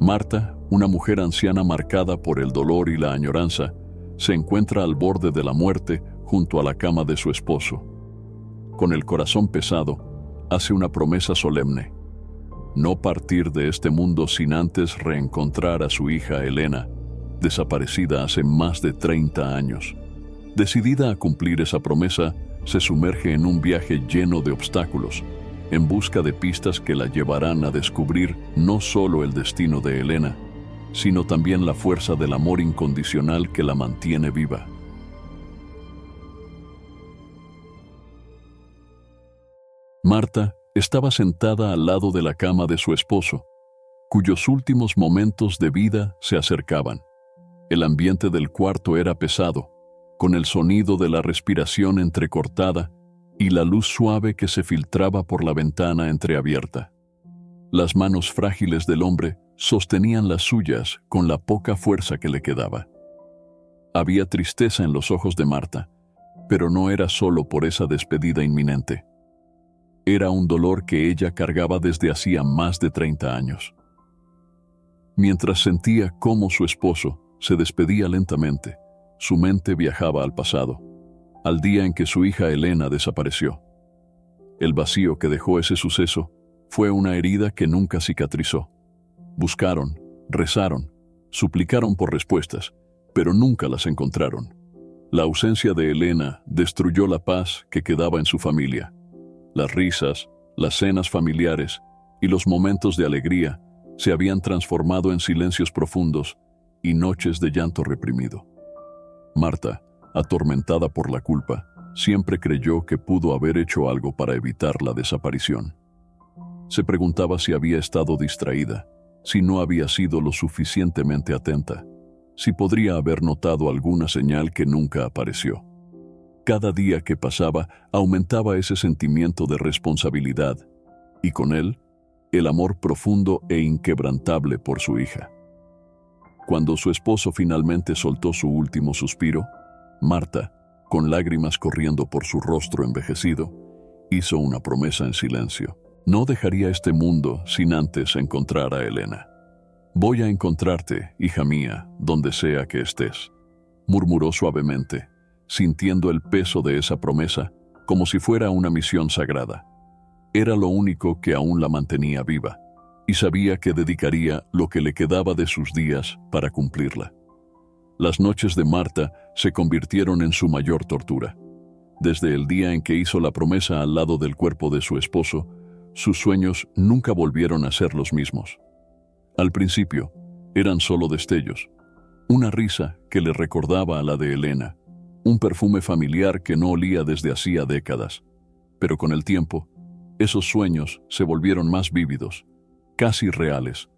Marta, una mujer anciana marcada por el dolor y la añoranza, se encuentra al borde de la muerte junto a la cama de su esposo. Con el corazón pesado, hace una promesa solemne: no partir de este mundo sin antes reencontrar a su hija Elena, desaparecida hace más de 30 años. Decidida a cumplir esa promesa, se sumerge en un viaje lleno de obstáculos, en busca de pistas que la llevarán a descubrir no solo el destino de Elena, sino también la fuerza del amor incondicional que la mantiene viva. Marta estaba sentada al lado de la cama de su esposo, cuyos últimos momentos de vida se acercaban. El ambiente del cuarto era pesado, con el sonido de la respiración entrecortada y la luz suave que se filtraba por la ventana entreabierta. Las manos frágiles del hombre sostenían las suyas con la poca fuerza que le quedaba. Había tristeza en los ojos de Marta, pero no era solo por esa despedida inminente. Era un dolor que ella cargaba desde hacía más de 30 años. Mientras sentía cómo su esposo se despedía lentamente, su mente viajaba al pasado, al día en que su hija Elena desapareció. El vacío que dejó ese suceso fue una herida que nunca cicatrizó. Buscaron, rezaron, suplicaron por respuestas, pero nunca las encontraron. La ausencia de Elena destruyó la paz que quedaba en su familia. Las risas, las cenas familiares y los momentos de alegría se habían transformado en silencios profundos y noches de llanto reprimido. Marta, atormentada por la culpa, siempre creyó que pudo haber hecho algo para evitar la desaparición. Se preguntaba si había estado distraída, si no había sido lo suficientemente atenta, si podría haber notado alguna señal que nunca apareció. Cada día que pasaba aumentaba ese sentimiento de responsabilidad, y con él, el amor profundo e inquebrantable por su hija. Cuando su esposo finalmente soltó su último suspiro, Marta, con lágrimas corriendo por su rostro envejecido, hizo una promesa en silencio. No dejaría este mundo sin antes encontrar a Elena. «Voy a encontrarte, hija mía, donde sea que estés», murmuró suavemente, sintiendo el peso de esa promesa como si fuera una misión sagrada. Era lo único que aún la mantenía viva, y sabía que dedicaría lo que le quedaba de sus días para cumplirla. Las noches de Marta se convirtieron en su mayor tortura. Desde el día en que hizo la promesa al lado del cuerpo de su esposo, sus sueños nunca volvieron a ser los mismos. Al principio, eran solo destellos, una risa que le recordaba a la de Elena, un perfume familiar que no olía desde hacía décadas. Pero con el tiempo, esos sueños se volvieron más vívidos, casi reales,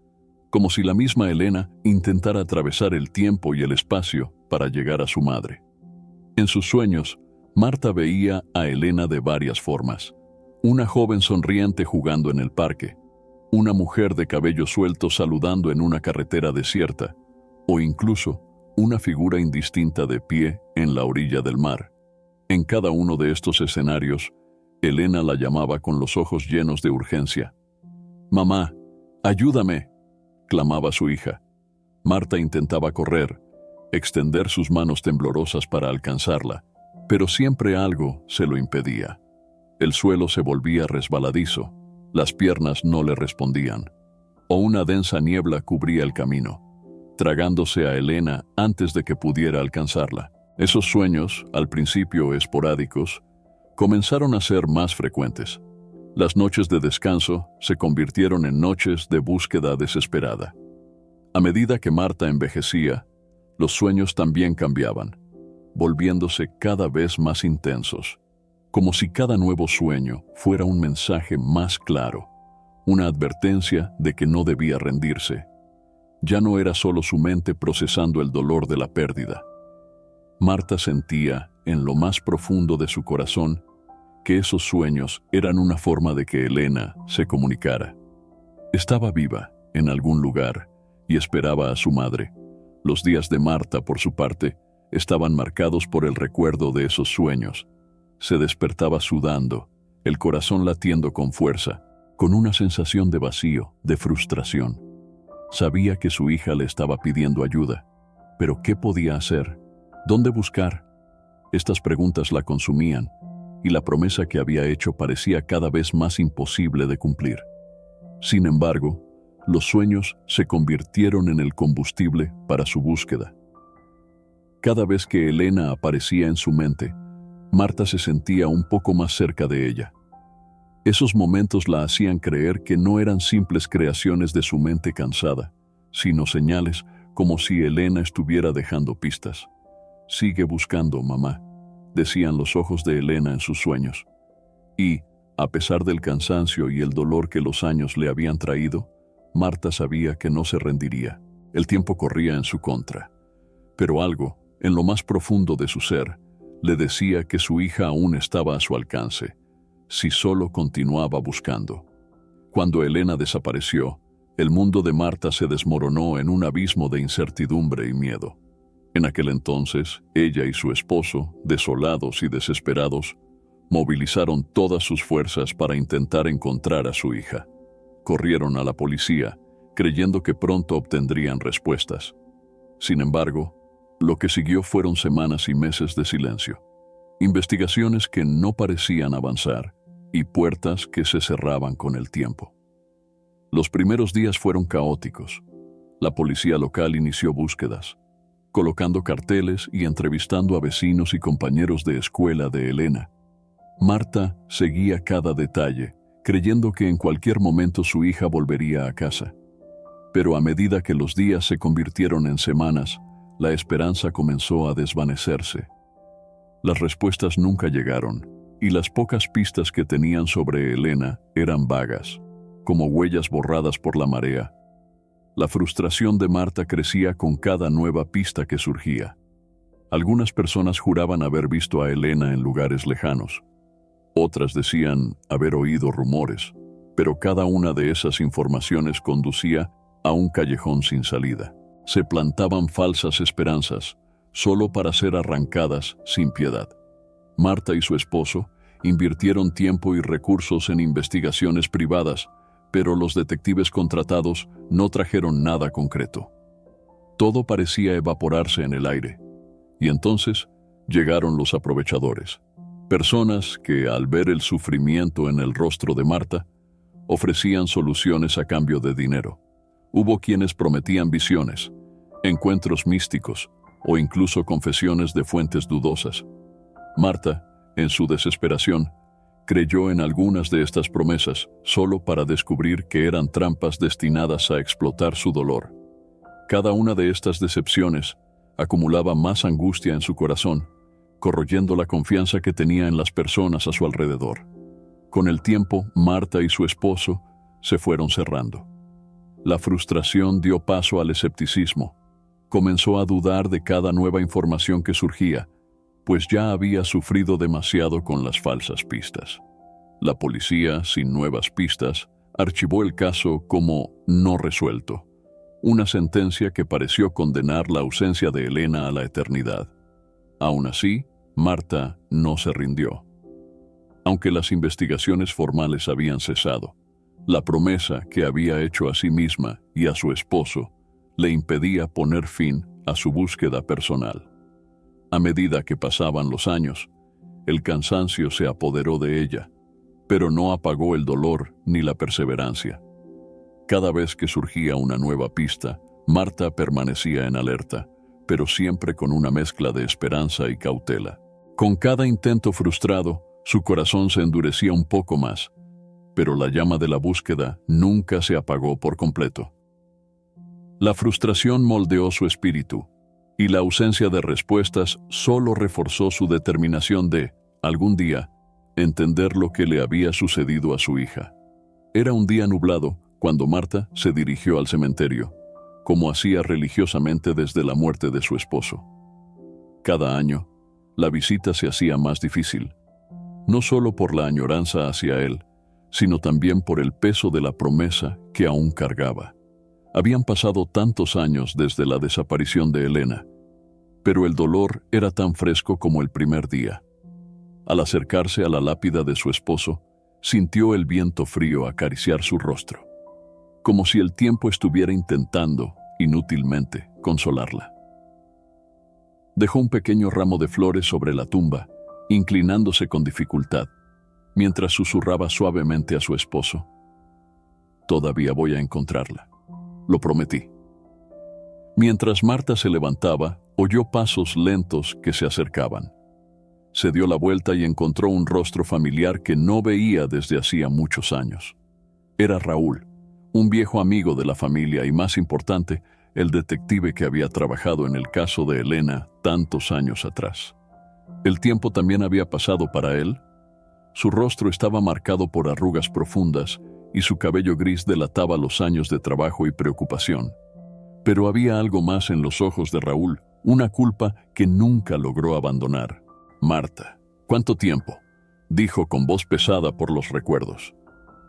como si la misma Elena intentara atravesar el tiempo y el espacio para llegar a su madre. En sus sueños, Marta veía a Elena de varias formas: una joven sonriente jugando en el parque, una mujer de cabello suelto saludando en una carretera desierta, o incluso una figura indistinta de pie en la orilla del mar. En cada uno de estos escenarios, Elena la llamaba con los ojos llenos de urgencia. «Mamá, ayúdame», clamaba su hija. Marta intentaba correr, extender sus manos temblorosas para alcanzarla, pero siempre algo se lo impedía. El suelo se volvía resbaladizo, las piernas no le respondían, o una densa niebla cubría el camino, tragándose a Elena antes de que pudiera alcanzarla. Esos sueños, al principio esporádicos, comenzaron a ser más frecuentes. Las noches de descanso se convirtieron en noches de búsqueda desesperada. A medida que Marta envejecía, los sueños también cambiaban, volviéndose cada vez más intensos, como si cada nuevo sueño fuera un mensaje más claro, una advertencia de que no debía rendirse. Ya no era solo su mente procesando el dolor de la pérdida. Marta sentía, en lo más profundo de su corazón, que esos sueños eran una forma de que Elena se comunicara. Estaba viva, en algún lugar, y esperaba a su madre. Los días de Marta, por su parte, estaban marcados por el recuerdo de esos sueños. Se despertaba sudando, el corazón latiendo con fuerza, con una sensación de vacío, de frustración. Sabía que su hija le estaba pidiendo ayuda, pero ¿qué podía hacer? ¿Dónde buscar? Estas preguntas la consumían, y la promesa que había hecho parecía cada vez más imposible de cumplir. Sin embargo, los sueños se convirtieron en el combustible para su búsqueda. Cada vez que Elena aparecía en su mente, Marta se sentía un poco más cerca de ella. Esos momentos la hacían creer que no eran simples creaciones de su mente cansada, sino señales como si Elena estuviera dejando pistas. «Sigue buscando, mamá», decían los ojos de Elena en sus sueños. Y, a pesar del cansancio y el dolor que los años le habían traído, Marta sabía que no se rendiría. El tiempo corría en su contra. Pero algo, en lo más profundo de su ser, le decía que su hija aún estaba a su alcance, si solo continuaba buscando. Cuando Elena desapareció, el mundo de Marta se desmoronó en un abismo de incertidumbre y miedo. En aquel entonces, ella y su esposo, desolados y desesperados, movilizaron todas sus fuerzas para intentar encontrar a su hija. Corrieron a la policía, creyendo que pronto obtendrían respuestas. Sin embargo, lo que siguió fueron semanas y meses de silencio, investigaciones que no parecían avanzar y puertas que se cerraban con el tiempo. Los primeros días fueron caóticos. La policía local inició búsquedas, colocando carteles y entrevistando a vecinos y compañeros de escuela de Elena. Marta seguía cada detalle, creyendo que en cualquier momento su hija volvería a casa. Pero a medida que los días se convirtieron en semanas, la esperanza comenzó a desvanecerse. Las respuestas nunca llegaron, y las pocas pistas que tenían sobre Elena eran vagas, como huellas borradas por la marea. La frustración de Marta crecía con cada nueva pista que surgía. Algunas personas juraban haber visto a Elena en lugares lejanos. Otras decían haber oído rumores, pero cada una de esas informaciones conducía a un callejón sin salida. Se plantaban falsas esperanzas, solo para ser arrancadas sin piedad. Marta y su esposo invirtieron tiempo y recursos en investigaciones privadas, pero los detectives contratados no trajeron nada concreto. Todo parecía evaporarse en el aire. Y entonces llegaron los aprovechadores. Personas que, al ver el sufrimiento en el rostro de Marta, ofrecían soluciones a cambio de dinero. Hubo quienes prometían visiones, encuentros místicos o incluso confesiones de fuentes dudosas. Marta, en su desesperación, creyó en algunas de estas promesas solo para descubrir que eran trampas destinadas a explotar su dolor. Cada una de estas decepciones acumulaba más angustia en su corazón, corroyendo la confianza que tenía en las personas a su alrededor. Con el tiempo, Marta y su esposo se fueron cerrando. La frustración dio paso al escepticismo. Comenzó a dudar de cada nueva información que surgía, pues ya había sufrido demasiado con las falsas pistas. La policía, sin nuevas pistas, archivó el caso como no resuelto, una sentencia que pareció condenar la ausencia de Elena a la eternidad. Aún así, Marta no se rindió. Aunque las investigaciones formales habían cesado, la promesa que había hecho a sí misma y a su esposo le impedía poner fin a su búsqueda personal. A medida que pasaban los años, el cansancio se apoderó de ella, pero no apagó el dolor ni la perseverancia. Cada vez que surgía una nueva pista, Marta permanecía en alerta, pero siempre con una mezcla de esperanza y cautela. Con cada intento frustrado, su corazón se endurecía un poco más, pero la llama de la búsqueda nunca se apagó por completo. La frustración moldeó su espíritu, y la ausencia de respuestas solo reforzó su determinación de, algún día, entender lo que le había sucedido a su hija. Era un día nublado cuando Marta se dirigió al cementerio, como hacía religiosamente desde la muerte de su esposo. Cada año, la visita se hacía más difícil, no solo por la añoranza hacia él, sino también por el peso de la promesa que aún cargaba. Habían pasado tantos años desde la desaparición de Elena, pero el dolor era tan fresco como el primer día. Al acercarse a la lápida de su esposo, sintió el viento frío acariciar su rostro. como si el tiempo estuviera intentando, inútilmente, consolarla. Dejó un pequeño ramo de flores sobre la tumba, inclinándose con dificultad, mientras susurraba suavemente a su esposo: «Todavía voy a encontrarla. Lo prometí». Mientras Marta se levantaba, oyó pasos lentos que se acercaban. Se dio la vuelta y encontró un rostro familiar que no veía desde hacía muchos años. Era Raúl, un viejo amigo de la familia y, más importante, el detective que había trabajado en el caso de Elena tantos años atrás. El tiempo también había pasado para él. Su rostro estaba marcado por arrugas profundas y su cabello gris delataba los años de trabajo y preocupación. Pero había algo más en los ojos de Raúl, una culpa que nunca logró abandonar. «Marta, ¿cuánto tiempo?», dijo con voz pesada por los recuerdos.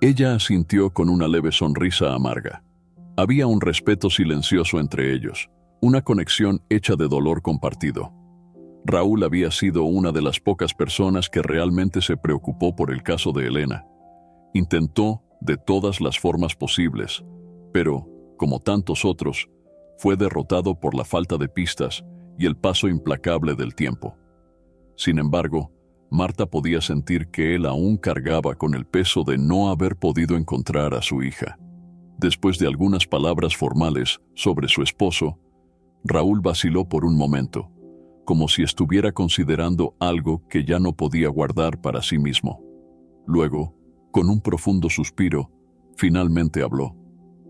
Ella asintió con una leve sonrisa amarga. Había un respeto silencioso entre ellos, una conexión hecha de dolor compartido. Raúl había sido una de las pocas personas que realmente se preocupó por el caso de Elena. Intentó de todas las formas posibles, pero, como tantos otros, fue derrotado por la falta de pistas y el paso implacable del tiempo. Sin embargo, Marta podía sentir que él aún cargaba con el peso de no haber podido encontrar a su hija. Después de algunas palabras formales sobre su esposo, Raúl vaciló por un momento, como si estuviera considerando algo que ya no podía guardar para sí mismo. Luego, con un profundo suspiro, finalmente habló: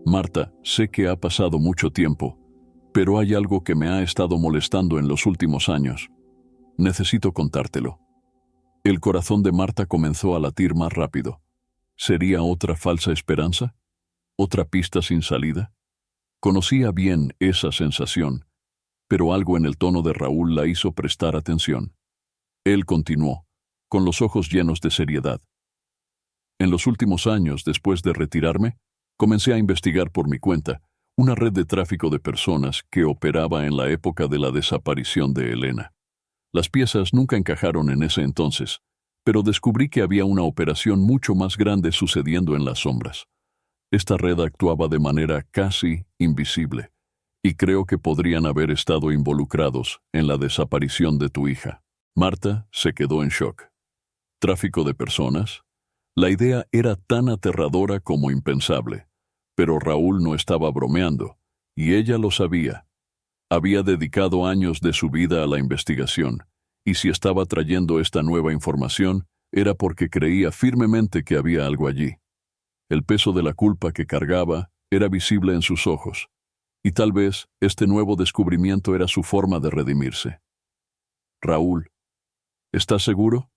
«Marta, sé que ha pasado mucho tiempo, pero hay algo que me ha estado molestando en los últimos años. Necesito contártelo». El corazón de Marta comenzó a latir más rápido. ¿Sería otra falsa esperanza? ¿Otra pista sin salida? Conocía bien esa sensación, pero algo en el tono de Raúl la hizo prestar atención. Él continuó, con los ojos llenos de seriedad: «En los últimos años, después de retirarme, comencé a investigar por mi cuenta una red de tráfico de personas que operaba en la época de la desaparición de Elena. Las piezas nunca encajaron en ese entonces, pero descubrí que había una operación mucho más grande sucediendo en las sombras. Esta red actuaba de manera casi invisible, y creo que podrían haber estado involucrados en la desaparición de tu hija». Marta se quedó en shock. ¿Tráfico de personas? La idea era tan aterradora como impensable, pero Raúl no estaba bromeando, y ella lo sabía. Había dedicado años de su vida a la investigación, y si estaba trayendo esta nueva información, era porque creía firmemente que había algo allí. El peso de la culpa que cargaba era visible en sus ojos, y tal vez este nuevo descubrimiento era su forma de redimirse. «Raúl, ¿estás seguro?»,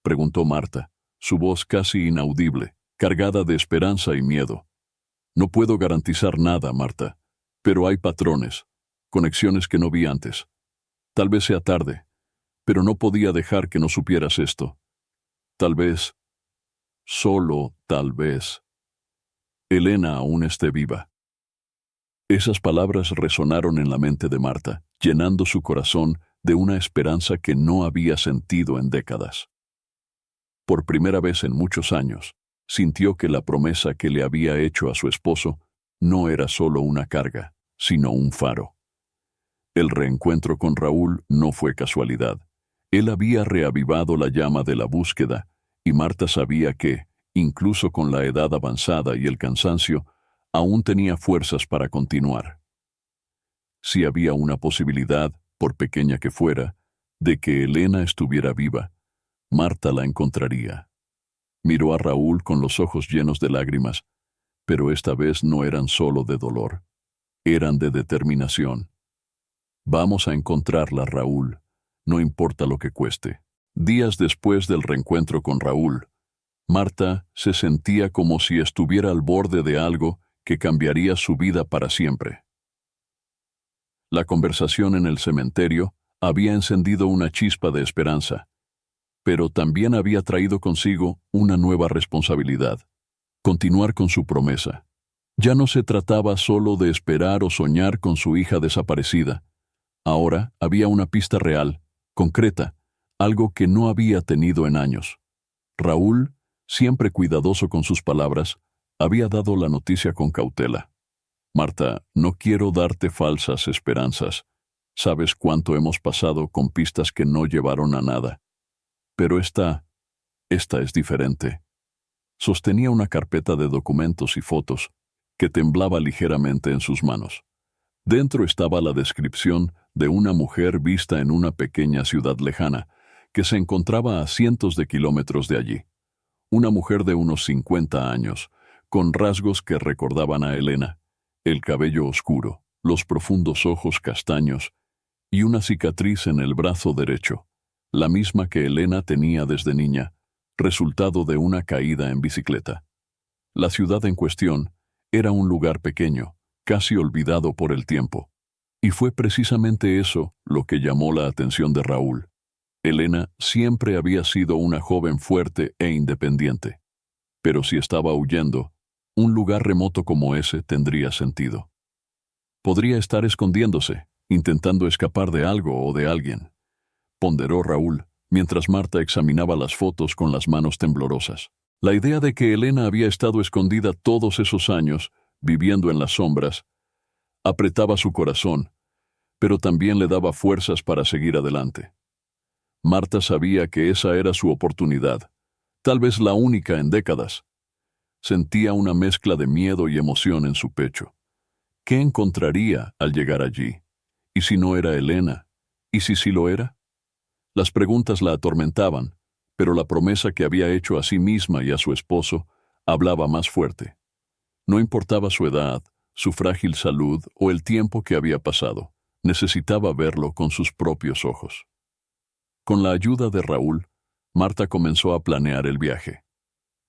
preguntó Marta, su voz casi inaudible, cargada de esperanza y miedo. «No puedo garantizar nada, Marta, pero hay patrones, conexiones que no vi antes. Tal vez sea tarde, pero no podía dejar que no supieras esto. Tal vez, solo tal vez, Elena aún esté viva». Esas palabras resonaron en la mente de Marta, llenando su corazón de una esperanza que no había sentido en décadas. Por primera vez en muchos años, sintió que la promesa que le había hecho a su esposo no era solo una carga, sino un faro. El reencuentro con Raúl no fue casualidad. Él había reavivado la llama de la búsqueda, y Marta sabía que, incluso con la edad avanzada y el cansancio, aún tenía fuerzas para continuar. Si había una posibilidad, por pequeña que fuera, de que Elena estuviera viva, Marta la encontraría. Miró a Raúl con los ojos llenos de lágrimas, pero esta vez no eran solo de dolor, eran de determinación. «Vamos a encontrarla, Raúl, no importa lo que cueste». Días después del reencuentro con Raúl, Marta se sentía como si estuviera al borde de algo que cambiaría su vida para siempre. La conversación en el cementerio había encendido una chispa de esperanza, pero también había traído consigo una nueva responsabilidad: continuar con su promesa. Ya no se trataba solo de esperar o soñar con su hija desaparecida. Ahora había una pista real, concreta, algo que no había tenido en años. Raúl, siempre cuidadoso con sus palabras, Había dado la noticia con cautela. Marta, no quiero darte falsas esperanzas. Sabes cuánto hemos pasado con pistas que no llevaron a nada. Pero esta es diferente. Sostenía una carpeta de documentos y fotos que temblaba ligeramente en sus manos. Dentro estaba la descripción de una mujer vista en una pequeña ciudad lejana que se encontraba a cientos de kilómetros de allí. Una mujer de unos 50 años, con rasgos que recordaban a Elena, el cabello oscuro, los profundos ojos castaños y una cicatriz en el brazo derecho, la misma que Elena tenía desde niña, resultado de una caída en bicicleta. La ciudad en cuestión era un lugar pequeño, casi olvidado por el tiempo. Y fue precisamente eso lo que llamó la atención de Raúl. Elena siempre había sido una joven fuerte e independiente. Pero si estaba huyendo, un lugar remoto como ese tendría sentido. Podría estar escondiéndose, intentando escapar de algo o de alguien, ponderó Raúl, mientras Marta examinaba las fotos con las manos temblorosas. La idea de que Elena había estado escondida todos esos años, viviendo en las sombras, apretaba su corazón, pero también le daba fuerzas para seguir adelante. Marta sabía que esa era su oportunidad, tal vez la única en décadas. Sentía una mezcla de miedo y emoción en su pecho. ¿Qué encontraría al llegar allí? ¿Y si no era Elena? ¿Y si sí lo era? Las preguntas la atormentaban, pero la promesa que había hecho a sí misma y a su esposo hablaba más fuerte. No importaba su edad, su frágil salud o el tiempo que había pasado, necesitaba verlo con sus propios ojos. Con la ayuda de Raúl, Marta comenzó a planear el viaje.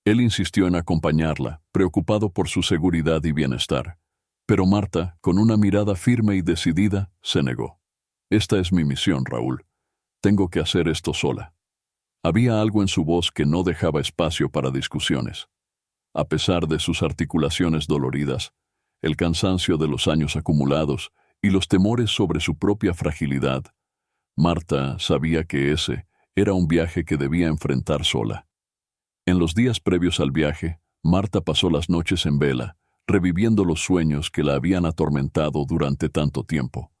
Él insistió en acompañarla, preocupado por su seguridad y bienestar. Pero Marta, con una mirada firme y decidida, se negó. Esta es mi misión, Raúl. Tengo que hacer esto sola. Había algo en su voz que no dejaba espacio para discusiones. A pesar de sus articulaciones doloridas, el cansancio de los años acumulados y los temores sobre su propia fragilidad, Marta sabía que ese era un viaje que debía enfrentar sola. En los días previos al viaje, Marta pasó las noches en vela, reviviendo los sueños que la habían atormentado durante tanto tiempo.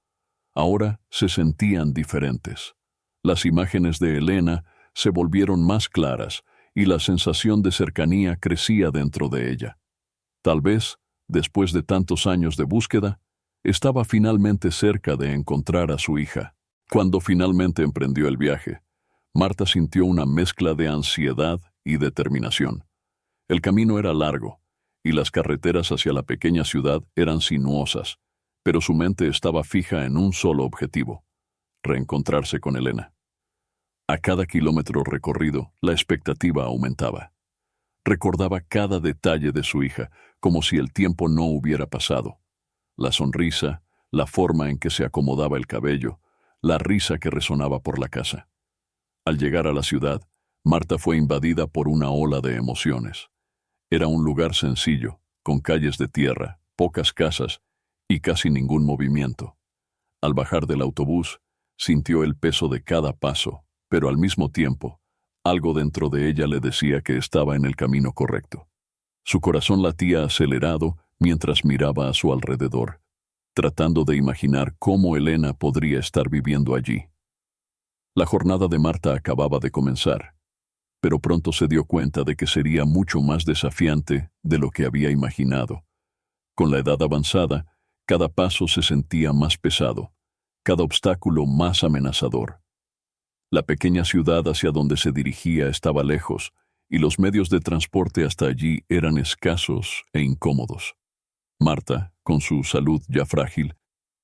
Ahora se sentían diferentes. Las imágenes de Elena se volvieron más claras y la sensación de cercanía crecía dentro de ella. Tal vez, después de tantos años de búsqueda, estaba finalmente cerca de encontrar a su hija. Cuando finalmente emprendió el viaje, Marta sintió una mezcla de ansiedad y determinación. El camino era largo, y las carreteras hacia la pequeña ciudad eran sinuosas, pero su mente estaba fija en un solo objetivo: reencontrarse con Elena. A cada kilómetro recorrido, la expectativa aumentaba. Recordaba cada detalle de su hija, como si el tiempo no hubiera pasado. La sonrisa, la forma en que se acomodaba el cabello, la risa que resonaba por la casa. Al llegar a la ciudad, Marta fue invadida por una ola de emociones. Era un lugar sencillo, con calles de tierra, pocas casas y casi ningún movimiento. Al bajar del autobús, sintió el peso de cada paso, pero al mismo tiempo, algo dentro de ella le decía que estaba en el camino correcto. Su corazón latía acelerado mientras miraba a su alrededor, tratando de imaginar cómo Elena podría estar viviendo allí. La jornada de Marta acababa de comenzar, pero pronto se dio cuenta de que sería mucho más desafiante de lo que había imaginado. Con la edad avanzada, cada paso se sentía más pesado, cada obstáculo más amenazador. La pequeña ciudad hacia donde se dirigía estaba lejos, y los medios de transporte hasta allí eran escasos e incómodos. Marta, con su salud ya frágil,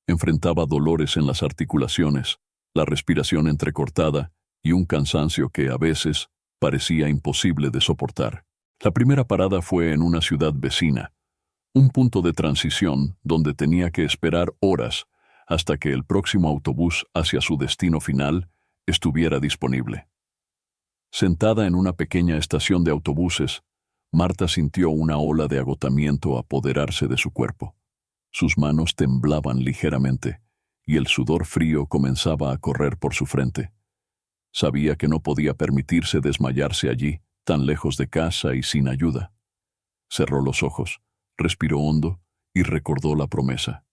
enfrentaba dolores en las articulaciones, la respiración entrecortada y un cansancio que a veces parecía imposible de soportar. La primera parada fue en una ciudad vecina, un punto de transición donde tenía que esperar horas hasta que el próximo autobús hacia su destino final estuviera disponible. Sentada en una pequeña estación de autobuses, Marta sintió una ola de agotamiento apoderarse de su cuerpo. Sus manos temblaban ligeramente y el sudor frío comenzaba a correr por su frente. Sabía que no podía permitirse desmayarse allí, tan lejos de casa y sin ayuda. Cerró los ojos, respiró hondo y recordó la promesa.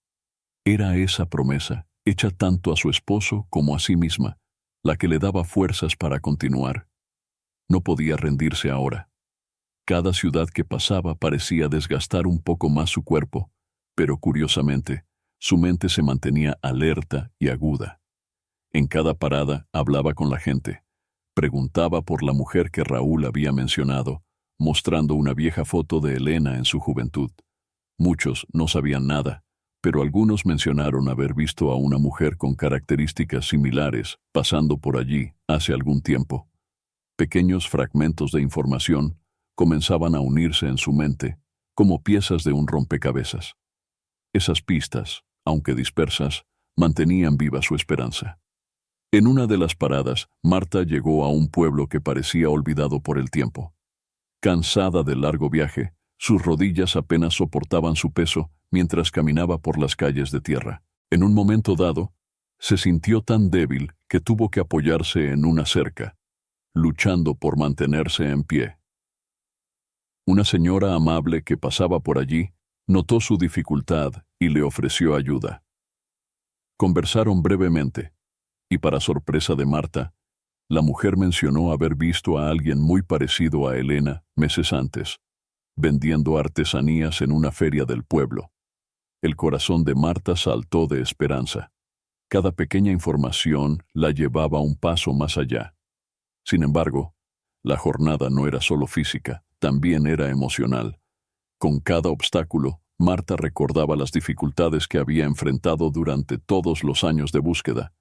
Era esa promesa, hecha tanto a su esposo como a sí misma, la que le daba fuerzas para continuar. No podía rendirse ahora. Cada ciudad que pasaba parecía desgastar un poco más su cuerpo, pero curiosamente, su mente se mantenía alerta y aguda. En cada parada hablaba con la gente. Preguntaba por la mujer que Raúl había mencionado, mostrando una vieja foto de Elena en su juventud. Muchos no sabían nada, pero algunos mencionaron haber visto a una mujer con características similares pasando por allí hace algún tiempo. Pequeños fragmentos de información comenzaban a unirse en su mente, como piezas de un rompecabezas. Esas pistas, aunque dispersas, mantenían viva su esperanza. En una de las paradas, Marta llegó a un pueblo que parecía olvidado por el tiempo. Cansada del largo viaje, sus rodillas apenas soportaban su peso mientras caminaba por las calles de tierra. En un momento dado, se sintió tan débil que tuvo que apoyarse en una cerca, luchando por mantenerse en pie. Una señora amable que pasaba por allí notó su dificultad y le ofreció ayuda. Conversaron brevemente, y para sorpresa de Marta, la mujer mencionó haber visto a alguien muy parecido a Elena meses antes, vendiendo artesanías en una feria del pueblo. El corazón de Marta saltó de esperanza. Cada pequeña información la llevaba un paso más allá. Sin embargo, la jornada no era solo física, también era emocional. Con cada obstáculo, Marta recordaba las dificultades que había enfrentado durante todos los años de búsqueda,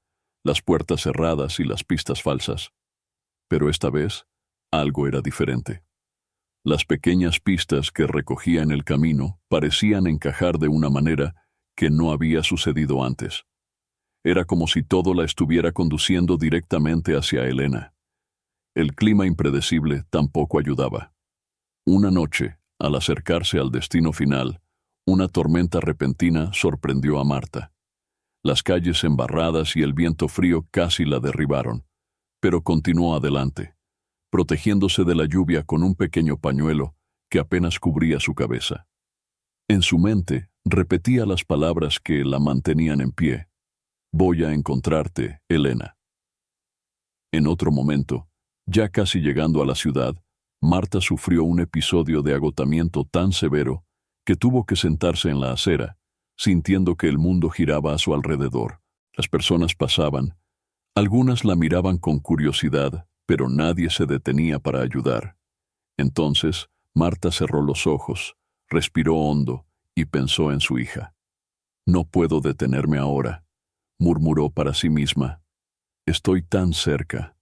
las puertas cerradas y las pistas falsas. Pero esta vez, algo era diferente. Las pequeñas pistas que recogía en el camino parecían encajar de una manera que no había sucedido antes. Era como si todo la estuviera conduciendo directamente hacia Elena. El clima impredecible tampoco ayudaba. Una noche, al acercarse al destino final, una tormenta repentina sorprendió a Marta. Las calles embarradas y el viento frío casi la derribaron, pero continuó adelante, protegiéndose de la lluvia con un pequeño pañuelo que apenas cubría su cabeza. En su mente repetía las palabras que la mantenían en pie. «Voy a encontrarte, Elena». En otro momento, ya casi llegando a la ciudad, Marta sufrió un episodio de agotamiento tan severo que tuvo que sentarse en la acera, sintiendo que el mundo giraba a su alrededor. Las personas pasaban. Algunas la miraban con curiosidad, pero nadie se detenía para ayudar. Entonces, Marta cerró los ojos, respiró hondo y pensó en su hija. «No puedo detenerme ahora», murmuró para sí misma. «Estoy tan cerca».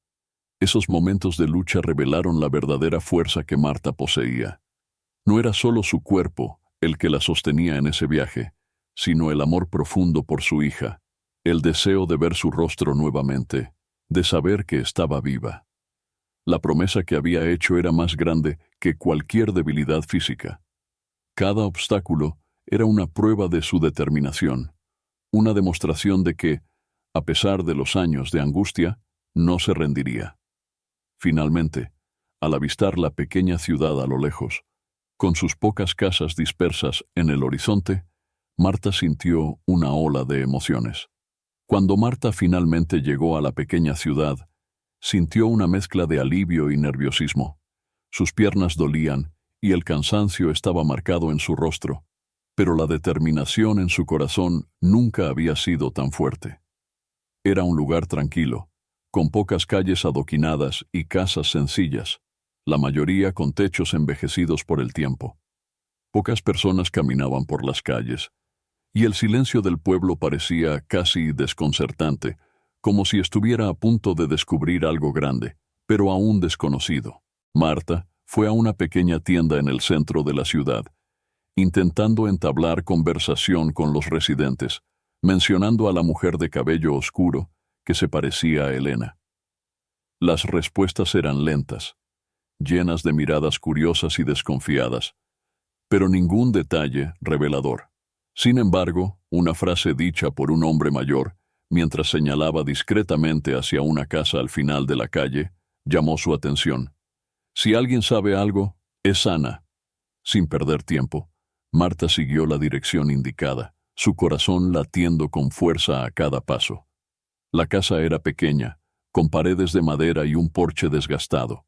Esos momentos de lucha revelaron la verdadera fuerza que Marta poseía. No era solo su cuerpo el que la sostenía en ese viaje, sino el amor profundo por su hija, el deseo de ver su rostro nuevamente, de saber que estaba viva. La promesa que había hecho era más grande que cualquier debilidad física. Cada obstáculo era una prueba de su determinación, una demostración de que, a pesar de los años de angustia, no se rendiría. Finalmente, al avistar la pequeña ciudad a lo lejos, con sus pocas casas dispersas en el horizonte, Marta sintió una ola de emociones. Cuando Marta finalmente llegó a la pequeña ciudad, sintió una mezcla de alivio y nerviosismo. Sus piernas dolían y el cansancio estaba marcado en su rostro, pero la determinación en su corazón nunca había sido tan fuerte. Era un lugar tranquilo, con pocas calles adoquinadas y casas sencillas, la mayoría con techos envejecidos por el tiempo. Pocas personas caminaban por las calles, y el silencio del pueblo parecía casi desconcertante, como si estuviera a punto de descubrir algo grande, pero aún desconocido. Marta fue a una pequeña tienda en el centro de la ciudad, intentando entablar conversación con los residentes, mencionando a la mujer de cabello oscuro que se parecía a Elena. Las respuestas eran lentas, llenas de miradas curiosas y desconfiadas, pero ningún detalle revelador. Sin embargo, una frase dicha por un hombre mayor, mientras señalaba discretamente hacia una casa al final de la calle, llamó su atención. «Si alguien sabe algo, es Ana. Sin perder tiempo, Marta siguió la dirección indicada, su corazón latiendo con fuerza a cada paso. La casa era pequeña, con paredes de madera y un porche desgastado.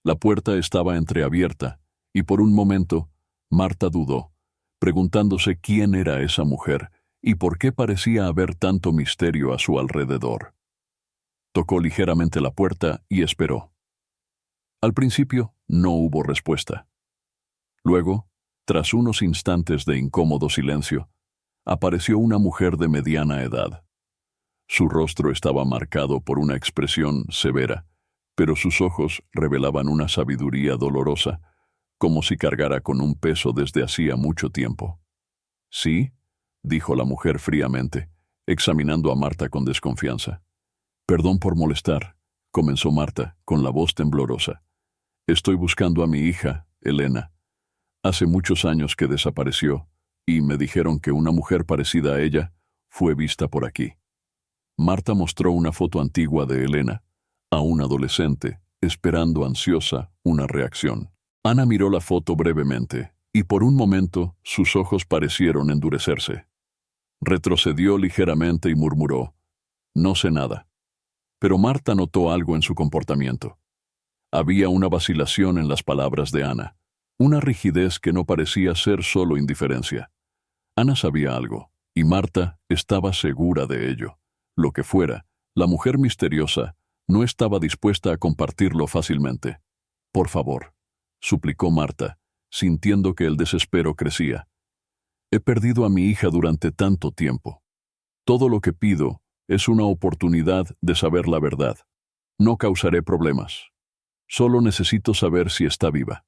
La puerta estaba entreabierta, y por un momento, Marta dudó, preguntándose quién era esa mujer y por qué parecía haber tanto misterio a su alrededor. Tocó ligeramente la puerta y esperó. Al principio, no hubo respuesta. Luego, tras unos instantes de incómodo silencio, apareció una mujer de mediana edad. Su rostro estaba marcado por una expresión severa, pero sus ojos revelaban una sabiduría dolorosa, como si cargara con un peso desde hacía mucho tiempo. «Sí», dijo la mujer fríamente, examinando a Marta con desconfianza. «Perdón por molestar», comenzó Marta, con la voz temblorosa. «Estoy buscando a mi hija, Elena. Hace muchos años que desapareció, y me dijeron que una mujer parecida a ella fue vista por aquí». Marta mostró una foto antigua de Elena, aún adolescente, esperando ansiosa una reacción. Ana miró la foto brevemente, y por un momento sus ojos parecieron endurecerse. Retrocedió ligeramente y murmuró: «No sé nada». Pero Marta notó algo en su comportamiento. Había una vacilación en las palabras de Ana, una rigidez que no parecía ser solo indiferencia. Ana sabía algo, y Marta estaba segura de ello. Lo que fuera, la mujer misteriosa no estaba dispuesta a compartirlo fácilmente. «Por favor», suplicó Marta, sintiendo que el desespero crecía. «He perdido a mi hija durante tanto tiempo. Todo lo que pido es una oportunidad de saber la verdad. No causaré problemas. Solo necesito saber si está viva».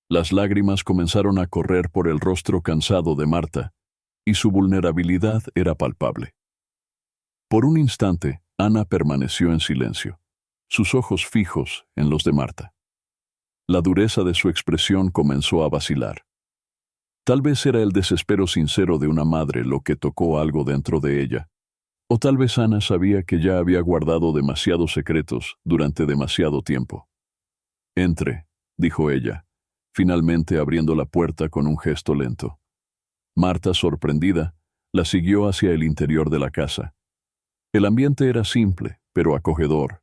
Las lágrimas comenzaron a correr por el rostro cansado de Marta, y su vulnerabilidad era palpable. Por un instante, Ana permaneció en silencio, sus ojos fijos en los de Marta. La dureza de su expresión comenzó a vacilar. Tal vez era el desespero sincero de una madre lo que tocó algo dentro de ella, o tal vez Ana sabía que ya había guardado demasiados secretos durante demasiado tiempo. «Entre», dijo ella, finalmente abriendo la puerta con un gesto lento. Marta, sorprendida, la siguió hacia el interior de la casa. El ambiente era simple, pero acogedor,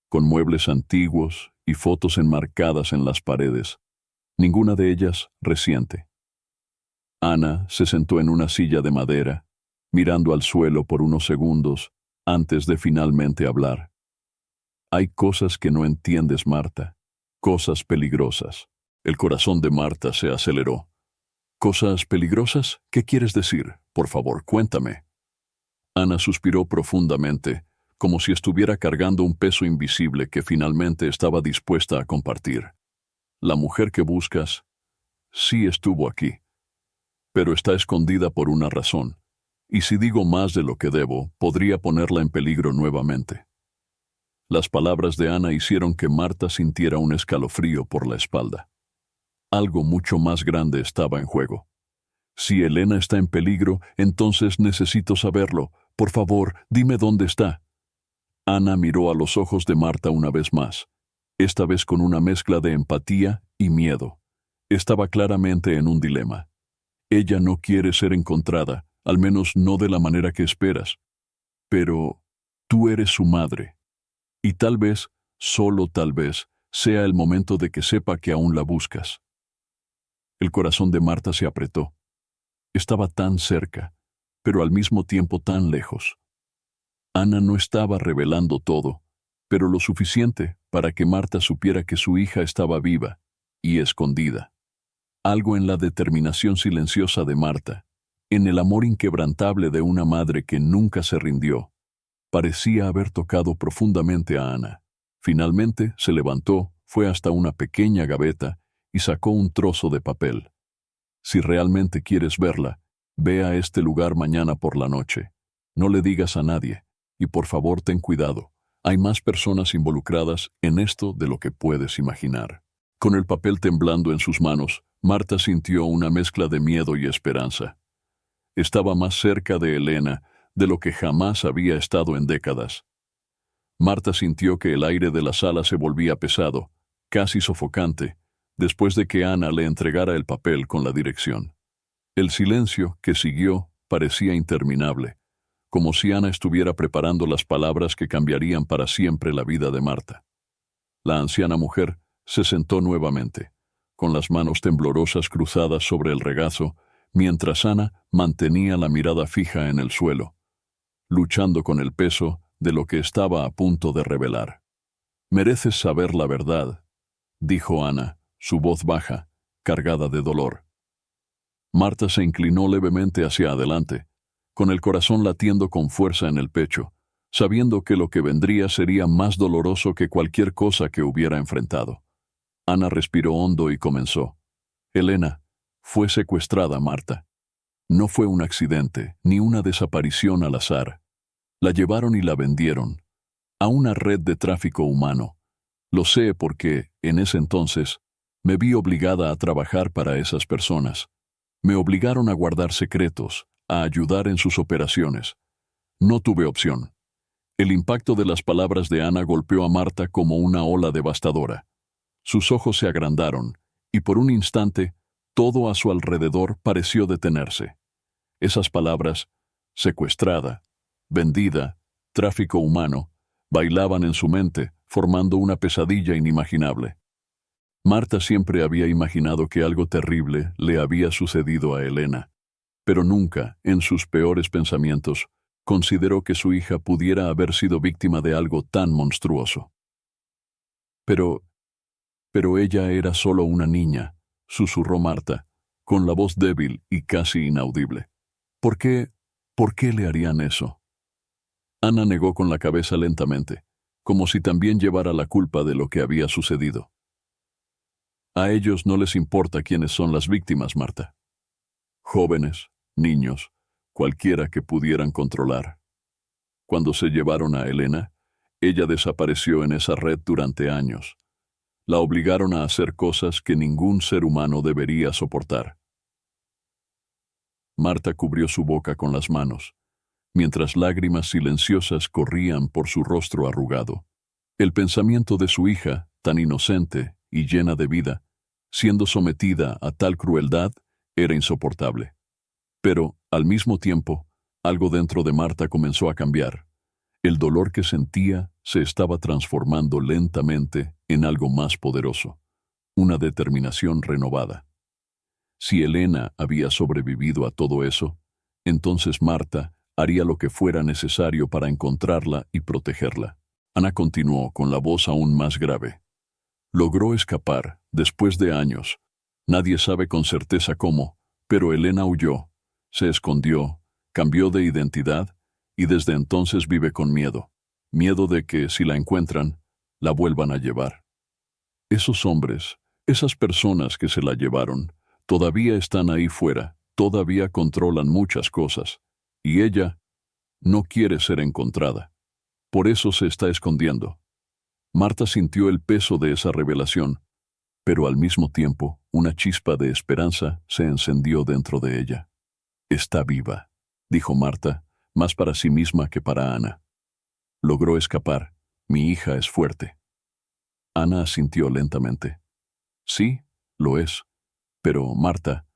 con muebles antiguos y fotos enmarcadas en las paredes, ninguna de ellas reciente. Ana se sentó en una silla de madera, mirando al suelo por unos segundos antes de finalmente hablar. «Hay cosas que no entiendes, Marta, cosas peligrosas». El corazón de Marta se aceleró. «¿Cosas peligrosas? ¿Qué quieres decir? Por favor, cuéntame». Ana suspiró profundamente, como si estuviera cargando un peso invisible que finalmente estaba dispuesta a compartir. «La mujer que buscas sí estuvo aquí, pero está escondida por una razón, y si digo más de lo que debo, podría ponerla en peligro nuevamente». Las palabras de Ana hicieron que Marta sintiera un escalofrío por la espalda. Algo mucho más grande estaba en juego. «Si Elena está en peligro, entonces necesito saberlo. Por favor, dime dónde está». Ana miró a los ojos de Marta una vez más, esta vez con una mezcla de empatía y miedo. Estaba claramente en un dilema. Ella no quiere ser encontrada, al menos no de la manera que esperas. Pero tú eres su madre. Y tal vez, solo tal vez, sea el momento de que sepa que aún la buscas. El corazón de Marta se apretó. Estaba tan cerca, pero al mismo tiempo tan lejos. Ana no estaba revelando todo, pero lo suficiente para que Marta supiera que su hija estaba viva y escondida. Algo en la determinación silenciosa de Marta, en el amor inquebrantable de una madre que nunca se rindió, parecía haber tocado profundamente a Ana. Finalmente se levantó, fue hasta una pequeña gaveta y sacó un trozo de papel. «Si realmente quieres verla, ve a este lugar mañana por la noche. No le digas a nadie, y por favor ten cuidado. Hay más personas involucradas en esto de lo que puedes imaginar». Con el papel temblando en sus manos, Marta sintió una mezcla de miedo y esperanza. Estaba más cerca de Elena de lo que jamás había estado en décadas. Marta sintió que el aire de la sala se volvía pesado, casi sofocante, después de que Ana le entregara el papel con la dirección. El silencio que siguió parecía interminable, como si Ana estuviera preparando las palabras que cambiarían para siempre la vida de Marta. La anciana mujer se sentó nuevamente, con las manos temblorosas cruzadas sobre el regazo, mientras Ana mantenía la mirada fija en el suelo, luchando con el peso de lo que estaba a punto de revelar. «Mereces saber la verdad», dijo Ana, su voz baja, cargada de dolor. Marta se inclinó levemente hacia adelante, con el corazón latiendo con fuerza en el pecho, sabiendo que lo que vendría sería más doloroso que cualquier cosa que hubiera enfrentado. Ana respiró hondo y comenzó. «Elena, fue secuestrada, Marta. No fue un accidente, ni una desaparición al azar. La llevaron y la vendieron a una red de tráfico humano. Lo sé porque, en ese entonces, me vi obligada a trabajar para esas personas. Me obligaron a guardar secretos, a ayudar en sus operaciones. No tuve opción». El impacto de las palabras de Ana golpeó a Marta como una ola devastadora. Sus ojos se agrandaron, y por un instante, todo a su alrededor pareció detenerse. Esas palabras, secuestrada, vendida, tráfico humano, bailaban en su mente, formando una pesadilla inimaginable. Marta siempre había imaginado que algo terrible le había sucedido a Elena, pero nunca, en sus peores pensamientos, consideró que su hija pudiera haber sido víctima de algo tan monstruoso. Pero ella era solo una niña, susurró Marta, con la voz débil y casi inaudible. ¿Por qué le harían eso? Ana negó con la cabeza lentamente, como si también llevara la culpa de lo que había sucedido. A ellos no les importa quiénes son las víctimas, Marta. Jóvenes, niños, cualquiera que pudieran controlar. Cuando se llevaron a Elena, ella desapareció en esa red durante años. La obligaron a hacer cosas que ningún ser humano debería soportar. Marta cubrió su boca con las manos, mientras lágrimas silenciosas corrían por su rostro arrugado. El pensamiento de su hija, tan inocente y llena de vida, siendo sometida a tal crueldad, era insoportable. Pero, al mismo tiempo, algo dentro de Marta comenzó a cambiar. El dolor que sentía se estaba transformando lentamente en algo más poderoso, una determinación renovada. Si Elena había sobrevivido a todo eso, entonces Marta haría lo que fuera necesario para encontrarla y protegerla. Ana continuó con la voz aún más grave. Logró escapar, después de años. Nadie sabe con certeza cómo, pero Elena huyó. Se escondió, cambió de identidad y desde entonces vive con miedo. Miedo de que, si la encuentran, la vuelvan a llevar. Esos hombres, esas personas que se la llevaron, todavía están ahí fuera, todavía controlan muchas cosas. Y ella no quiere ser encontrada. Por eso se está escondiendo. Marta sintió el peso de esa revelación, pero al mismo tiempo una chispa de esperanza se encendió dentro de ella. «Está viva», dijo Marta, más para sí misma que para Ana. «Logró escapar. Mi hija es fuerte». Ana asintió lentamente. «Sí, lo es. Pero, Marta,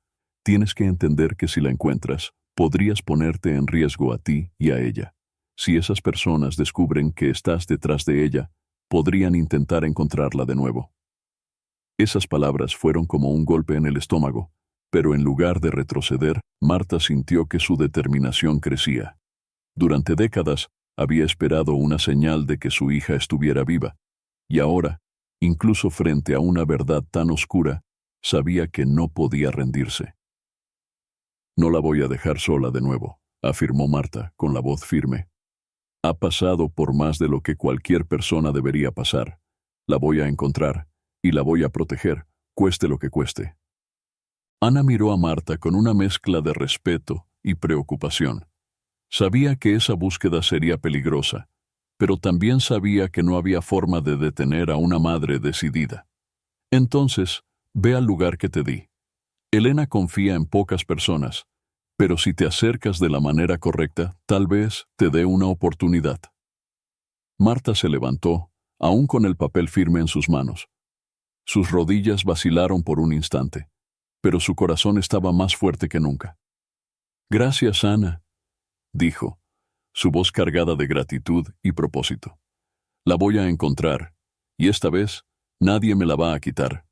tienes que entender que si la encuentras, podrías ponerte en riesgo a ti y a ella. Si esas personas descubren que estás detrás de ella, podrían intentar encontrarla de nuevo». Esas palabras fueron como un golpe en el estómago, pero en lugar de retroceder, Marta sintió que su determinación crecía. Durante décadas había esperado una señal de que su hija estuviera viva, y ahora, incluso frente a una verdad tan oscura, sabía que no podía rendirse. «No la voy a dejar sola de nuevo», afirmó Marta con la voz firme. «Ha pasado por más de lo que cualquier persona debería pasar. La voy a encontrar y la voy a proteger, cueste lo que cueste». Ana miró a Marta con una mezcla de respeto y preocupación. Sabía que esa búsqueda sería peligrosa, pero también sabía que no había forma de detener a una madre decidida. «Entonces, ve al lugar que te di. Elena confía en pocas personas, pero si te acercas de la manera correcta, tal vez te dé una oportunidad». Marta se levantó, aún con el papel firme en sus manos. Sus rodillas vacilaron por un instante, pero su corazón estaba más fuerte que nunca. «Gracias, Ana», dijo, su voz cargada de gratitud y propósito. «La voy a encontrar, y esta vez nadie me la va a quitar».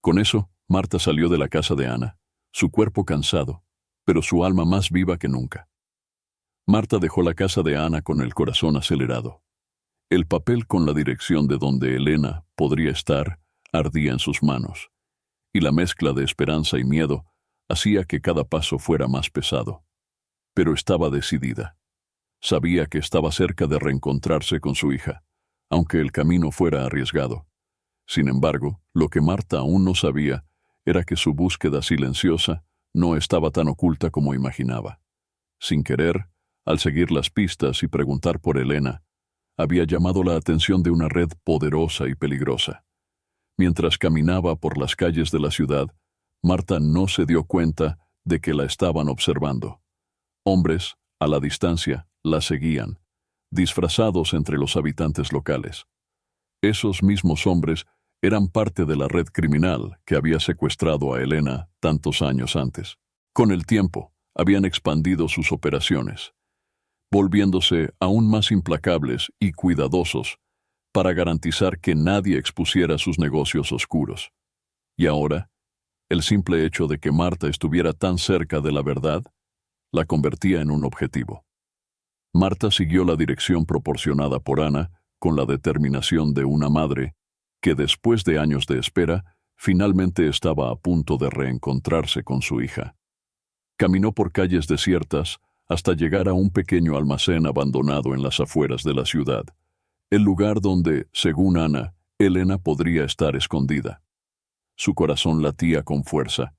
Con eso, Marta salió de la casa de Ana, su cuerpo cansado, pero su alma más viva que nunca. Marta dejó la casa de Ana con el corazón acelerado. El papel con la dirección de donde Elena podría estar ardía en sus manos, y la mezcla de esperanza y miedo hacía que cada paso fuera más pesado. Pero estaba decidida. Sabía que estaba cerca de reencontrarse con su hija, aunque el camino fuera arriesgado. Sin embargo, lo que Marta aún no sabía era que su búsqueda silenciosa no estaba tan oculta como imaginaba. Sin querer, al seguir las pistas y preguntar por Elena, había llamado la atención de una red poderosa y peligrosa. Mientras caminaba por las calles de la ciudad, Marta no se dio cuenta de que la estaban observando. Hombres, a la distancia, la seguían, disfrazados entre los habitantes locales. Esos mismos hombres eran parte de la red criminal que había secuestrado a Elena tantos años antes. Con el tiempo, habían expandido sus operaciones, volviéndose aún más implacables y cuidadosos para garantizar que nadie expusiera sus negocios oscuros. Y ahora, el simple hecho de que Marta estuviera tan cerca de la verdad la convertía en un objetivo. Marta siguió la dirección proporcionada por Ana con la determinación de una madre que después de años de espera, finalmente estaba a punto de reencontrarse con su hija. Caminó por calles desiertas hasta llegar a un pequeño almacén abandonado en las afueras de la ciudad, el lugar donde, según Ana, Elena podría estar escondida. Su corazón latía con fuerza.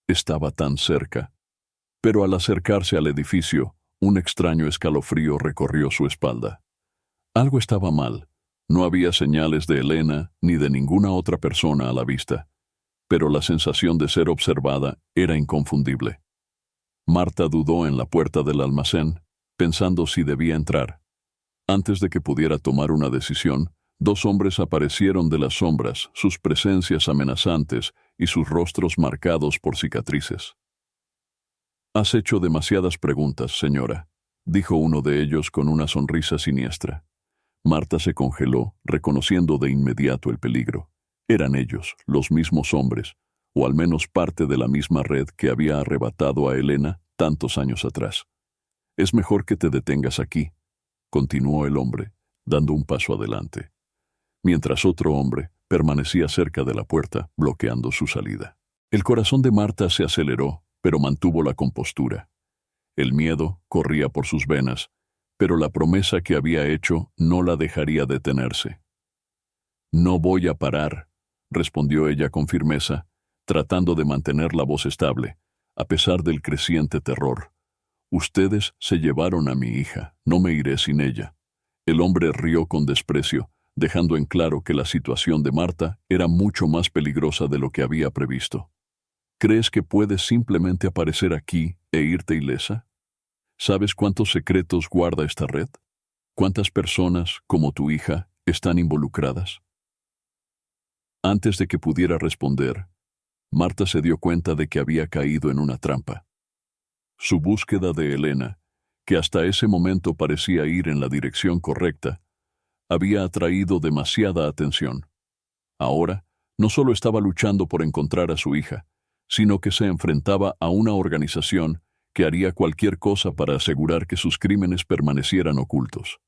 Estaba tan cerca. Pero al acercarse al edificio, un extraño escalofrío recorrió su espalda. Algo estaba mal. No había señales de Elena ni de ninguna otra persona a la vista, pero la sensación de ser observada era inconfundible. Marta dudó en la puerta del almacén, pensando si debía entrar. Antes de que pudiera tomar una decisión, dos hombres aparecieron de las sombras, sus presencias amenazantes y sus rostros marcados por cicatrices. «Has hecho demasiadas preguntas, señora», dijo uno de ellos con una sonrisa siniestra. Marta se congeló, reconociendo de inmediato el peligro. Eran ellos, los mismos hombres, o al menos parte de la misma red que había arrebatado a Elena tantos años atrás. «Es mejor que te detengas aquí», continuó el hombre, dando un paso adelante, mientras otro hombre permanecía cerca de la puerta, bloqueando su salida. El corazón de Marta se aceleró, pero mantuvo la compostura. El miedo corría por sus venas, pero la promesa que había hecho no la dejaría detenerse. «No voy a parar», respondió ella con firmeza, tratando de mantener la voz estable, a pesar del creciente terror. «Ustedes se llevaron a mi hija, no me iré sin ella». El hombre rió con desprecio, dejando en claro que la situación de Marta era mucho más peligrosa de lo que había previsto. «¿Crees que puedes simplemente aparecer aquí e irte ilesa? ¿Sabes cuántos secretos guarda esta red? ¿Cuántas personas, como tu hija, están involucradas?» Antes de que pudiera responder, Marta se dio cuenta de que había caído en una trampa. Su búsqueda de Elena, que hasta ese momento parecía ir en la dirección correcta, había atraído demasiada atención. Ahora, no solo estaba luchando por encontrar a su hija, sino que se enfrentaba a una organización que haría cualquier cosa para asegurar que sus crímenes permanecieran ocultos.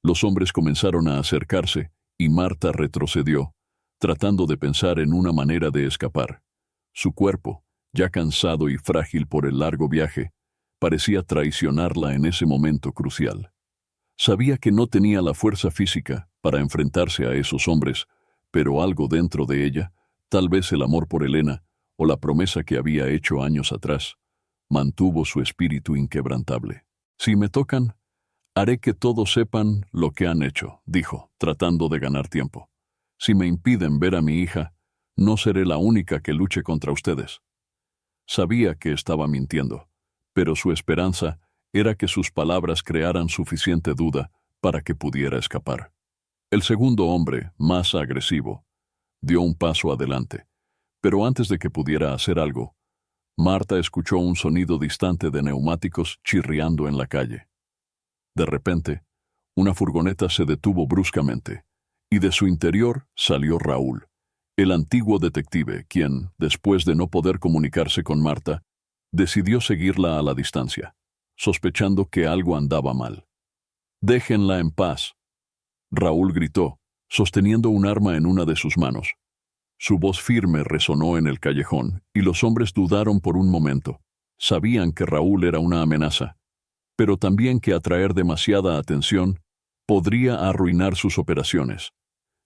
Los hombres comenzaron a acercarse y Marta retrocedió, tratando de pensar en una manera de escapar. Su cuerpo, ya cansado y frágil por el largo viaje, parecía traicionarla en ese momento crucial. Sabía que no tenía la fuerza física para enfrentarse a esos hombres, pero algo dentro de ella, tal vez el amor por Elena o la promesa que había hecho años atrás, mantuvo su espíritu inquebrantable. «Si me tocan, haré que todos sepan lo que han hecho», dijo, tratando de ganar tiempo. «Si me impiden ver a mi hija, no seré la única que luche contra ustedes». Sabía que estaba mintiendo, pero su esperanza era que sus palabras crearan suficiente duda para que pudiera escapar. El segundo hombre, más agresivo, dio un paso adelante, pero antes de que pudiera hacer algo, Marta escuchó un sonido distante de neumáticos chirriando en la calle. De repente, una furgoneta se detuvo bruscamente, y de su interior salió Raúl, el antiguo detective, quien, después de no poder comunicarse con Marta, decidió seguirla a la distancia, sospechando que algo andaba mal. «Déjenla en paz», Raúl gritó, sosteniendo un arma en una de sus manos. Su voz firme resonó en el callejón, y los hombres dudaron por un momento. Sabían que Raúl era una amenaza, pero también que atraer demasiada atención podría arruinar sus operaciones.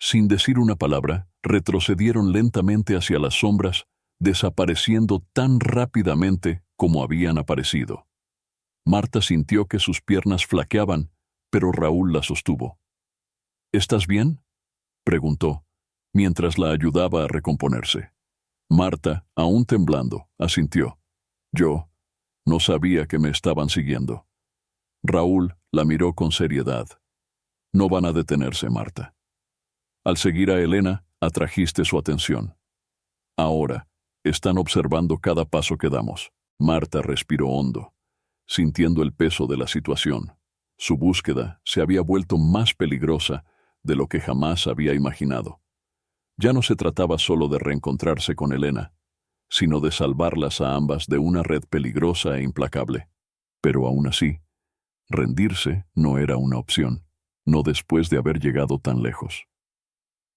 Sin decir una palabra, retrocedieron lentamente hacia las sombras, desapareciendo tan rápidamente como habían aparecido. Marta sintió que sus piernas flaqueaban, pero Raúl la sostuvo. «¿Estás bien?», preguntó, mientras la ayudaba a recomponerse. Marta, aún temblando, asintió. «Yo no sabía que me estaban siguiendo». Raúl la miró con seriedad. «No van a detenerse, Marta. Al seguir a Elena, atrajiste su atención. Ahora, están observando cada paso que damos». Marta respiró hondo, sintiendo el peso de la situación. Su búsqueda se había vuelto más peligrosa de lo que jamás había imaginado. Ya no se trataba solo de reencontrarse con Elena, sino de salvarlas a ambas de una red peligrosa e implacable. Pero aún así, rendirse no era una opción, no después de haber llegado tan lejos.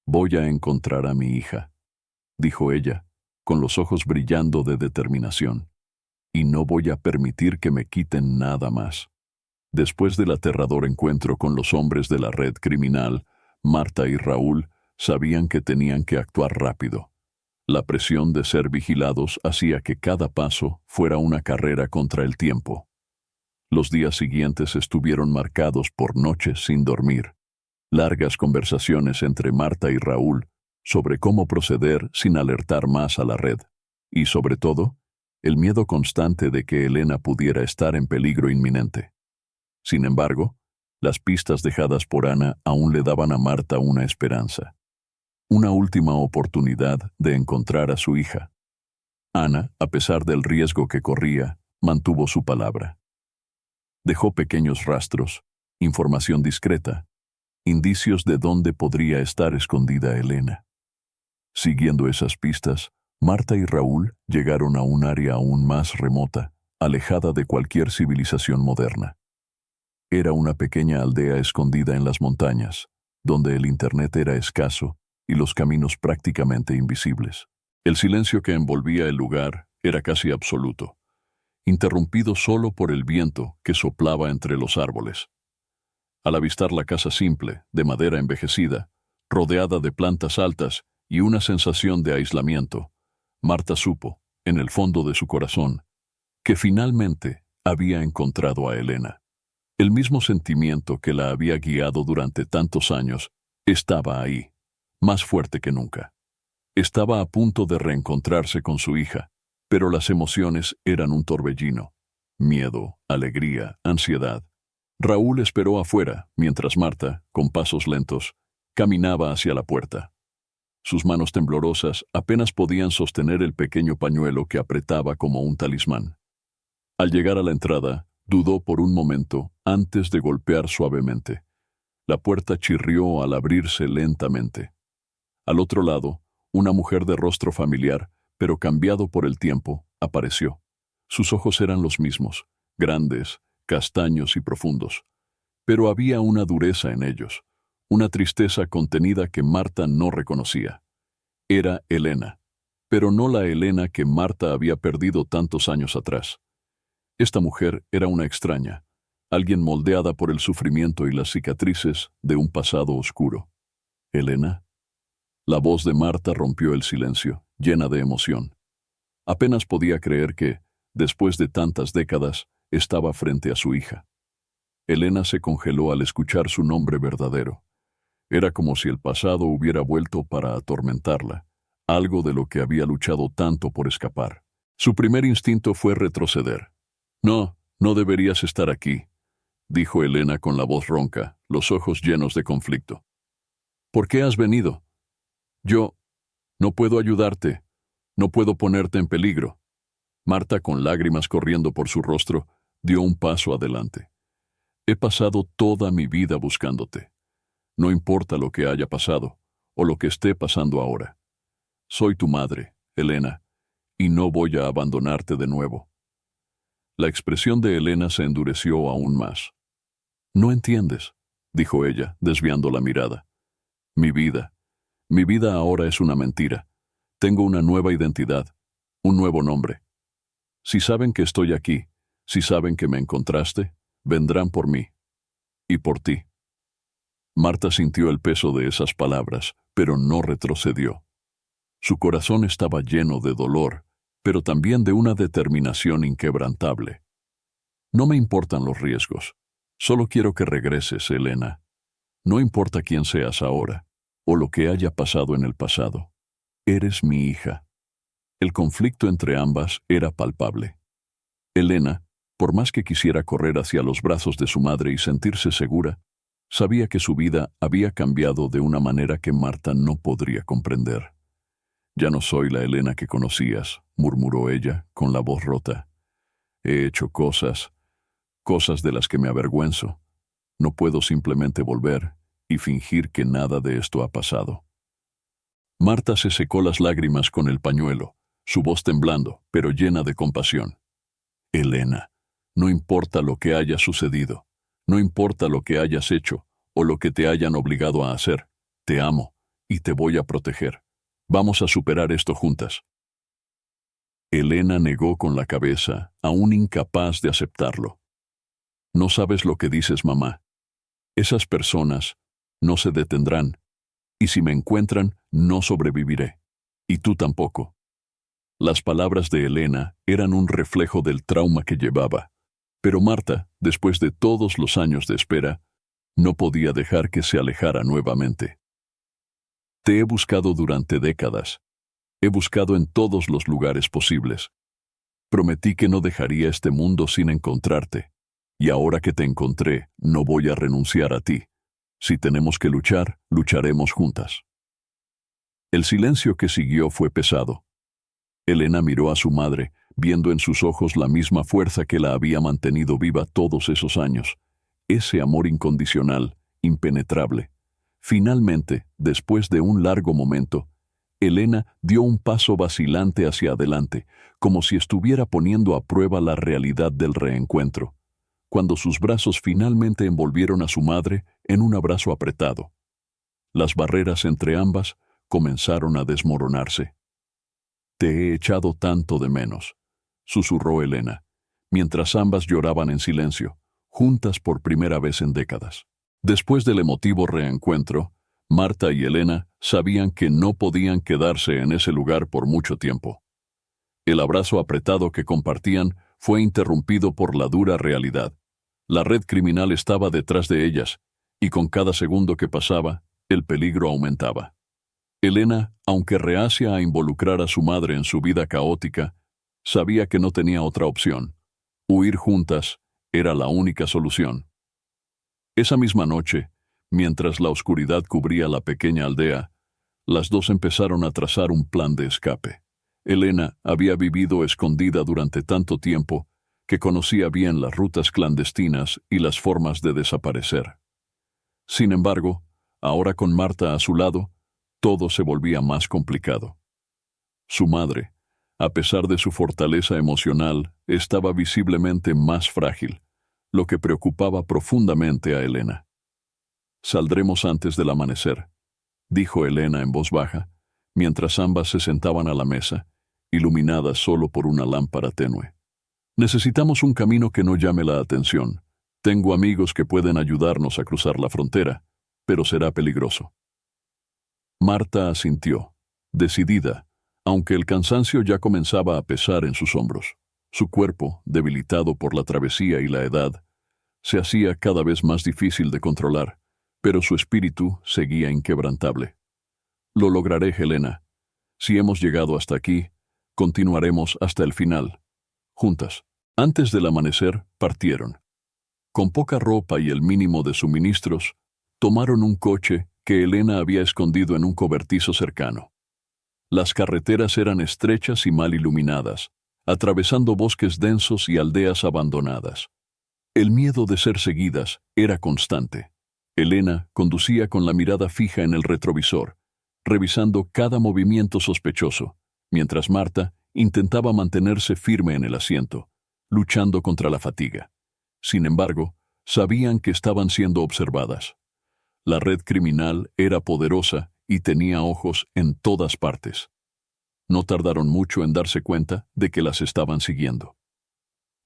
«Voy a encontrar a mi hija», dijo ella, con los ojos brillando de determinación, «y no voy a permitir que me quiten nada más». Después del aterrador encuentro con los hombres de la red criminal, Marta y Raúl sabían que tenían que actuar rápido. La presión de ser vigilados hacía que cada paso fuera una carrera contra el tiempo. Los días siguientes estuvieron marcados por noches sin dormir, largas conversaciones entre Marta y Raúl sobre cómo proceder sin alertar más a la red, y sobre todo, el miedo constante de que Elena pudiera estar en peligro inminente. Sin embargo, las pistas dejadas por Ana aún le daban a Marta una esperanza. Una última oportunidad de encontrar a su hija. Ana, a pesar del riesgo que corría, mantuvo su palabra. Dejó pequeños rastros, información discreta, indicios de dónde podría estar escondida Elena. Siguiendo esas pistas, Marta y Raúl llegaron a un área aún más remota, alejada de cualquier civilización moderna. Era una pequeña aldea escondida en las montañas, donde el internet era escaso y los caminos prácticamente invisibles. El silencio que envolvía el lugar era casi absoluto, interrumpido solo por el viento que soplaba entre los árboles. Al avistar la casa simple, de madera envejecida, rodeada de plantas altas y una sensación de aislamiento, Marta supo, en el fondo de su corazón, que finalmente había encontrado a Elena. El mismo sentimiento que la había guiado durante tantos años estaba ahí, más fuerte que nunca. Estaba a punto de reencontrarse con su hija, pero las emociones eran un torbellino. Miedo, alegría, ansiedad. Raúl esperó afuera, mientras Marta, con pasos lentos, caminaba hacia la puerta. Sus manos temblorosas apenas podían sostener el pequeño pañuelo que apretaba como un talismán. Al llegar a la entrada, dudó por un momento antes de golpear suavemente. La puerta chirrió al abrirse lentamente. Al otro lado, una mujer de rostro familiar, pero cambiado por el tiempo, apareció. Sus ojos eran los mismos, grandes, castaños y profundos. Pero había una dureza en ellos, una tristeza contenida que Marta no reconocía. Era Elena, pero no la Elena que Marta había perdido tantos años atrás. Esta mujer era una extraña, alguien moldeada por el sufrimiento y las cicatrices de un pasado oscuro. ¿Elena? La voz de Marta rompió el silencio, llena de emoción. Apenas podía creer que, después de tantas décadas, estaba frente a su hija. Elena se congeló al escuchar su nombre verdadero. Era como si el pasado hubiera vuelto para atormentarla, algo de lo que había luchado tanto por escapar. Su primer instinto fue retroceder. «No, no deberías estar aquí», dijo Elena con la voz ronca, los ojos llenos de conflicto. «¿Por qué has venido?» No puedo ayudarte. No puedo ponerte en peligro. Marta, con lágrimas corriendo por su rostro, dio un paso adelante. He pasado toda mi vida buscándote. No importa lo que haya pasado, o lo que esté pasando ahora. Soy tu madre, Elena, y no voy a abandonarte de nuevo. La expresión de Elena se endureció aún más. No entiendes, dijo ella, desviando la mirada. Mi vida ahora es una mentira. Tengo una nueva identidad, un nuevo nombre. Si saben que estoy aquí, si saben que me encontraste, vendrán por mí. Y por ti. Marta sintió el peso de esas palabras, pero no retrocedió. Su corazón estaba lleno de dolor, pero también de una determinación inquebrantable. No me importan los riesgos. Solo quiero que regreses, Elena. No importa quién seas ahora, o lo que haya pasado en el pasado. Eres mi hija. El conflicto entre ambas era palpable. Elena, por más que quisiera correr hacia los brazos de su madre y sentirse segura, sabía que su vida había cambiado de una manera que Marta no podría comprender. Ya no soy la Elena que conocías, murmuró ella, con la voz rota. He hecho cosas de las que me avergüenzo. No puedo simplemente volver y fingir que nada de esto ha pasado. Marta se secó las lágrimas con el pañuelo, su voz temblando, pero llena de compasión. Elena, no importa lo que haya sucedido, no importa lo que hayas hecho o lo que te hayan obligado a hacer, te amo y te voy a proteger. Vamos a superar esto juntas. Elena negó con la cabeza, aún incapaz de aceptarlo. No sabes lo que dices, mamá. Esas personas no se detendrán, y si me encuentran, no sobreviviré. Y tú tampoco. Las palabras de Elena eran un reflejo del trauma que llevaba, pero Marta, después de todos los años de espera, no podía dejar que se alejara nuevamente. Te he buscado durante décadas. He buscado en todos los lugares posibles. Prometí que no dejaría este mundo sin encontrarte, y ahora que te encontré, no voy a renunciar a ti. Si tenemos que luchar, lucharemos juntas. El silencio que siguió fue pesado. Elena miró a su madre, viendo en sus ojos la misma fuerza que la había mantenido viva todos esos años. Ese amor incondicional, impenetrable. Finalmente, después de un largo momento, Elena dio un paso vacilante hacia adelante, como si estuviera poniendo a prueba la realidad del reencuentro, cuando sus brazos finalmente envolvieron a su madre en un abrazo apretado. Las barreras entre ambas comenzaron a desmoronarse. Te he echado tanto de menos, susurró Elena, mientras ambas lloraban en silencio, juntas por primera vez en décadas. Después del emotivo reencuentro, Marta y Elena sabían que no podían quedarse en ese lugar por mucho tiempo. El abrazo apretado que compartían fue interrumpido por la dura realidad. La red criminal estaba detrás de ellas, y con cada segundo que pasaba, el peligro aumentaba. Elena, aunque reacia a involucrar a su madre en su vida caótica, sabía que no tenía otra opción. Huir juntas era la única solución. Esa misma noche, mientras la oscuridad cubría la pequeña aldea, las dos empezaron a trazar un plan de escape. Elena había vivido escondida durante tanto tiempo que conocía bien las rutas clandestinas y las formas de desaparecer. Sin embargo, ahora con Marta a su lado, todo se volvía más complicado. Su madre, a pesar de su fortaleza emocional, estaba visiblemente más frágil, lo que preocupaba profundamente a Elena. «Saldremos antes del amanecer», dijo Elena en voz baja, mientras ambas se sentaban a la mesa, iluminadas solo por una lámpara tenue. «Necesitamos un camino que no llame la atención. Tengo amigos que pueden ayudarnos a cruzar la frontera, pero será peligroso». Marta asintió, decidida, aunque el cansancio ya comenzaba a pesar en sus hombros. Su cuerpo, debilitado por la travesía y la edad, se hacía cada vez más difícil de controlar, pero su espíritu seguía inquebrantable. «Lo lograré, Helena. Si hemos llegado hasta aquí, continuaremos hasta el final, juntas». Antes del amanecer, partieron. Con poca ropa y el mínimo de suministros, tomaron un coche que Elena había escondido en un cobertizo cercano. Las carreteras eran estrechas y mal iluminadas, atravesando bosques densos y aldeas abandonadas. El miedo de ser seguidas era constante. Elena conducía con la mirada fija en el retrovisor, revisando cada movimiento sospechoso, mientras Marta intentaba mantenerse firme en el asiento, luchando contra la fatiga. Sin embargo, sabían que estaban siendo observadas. La red criminal era poderosa y tenía ojos en todas partes. No tardaron mucho en darse cuenta de que las estaban siguiendo.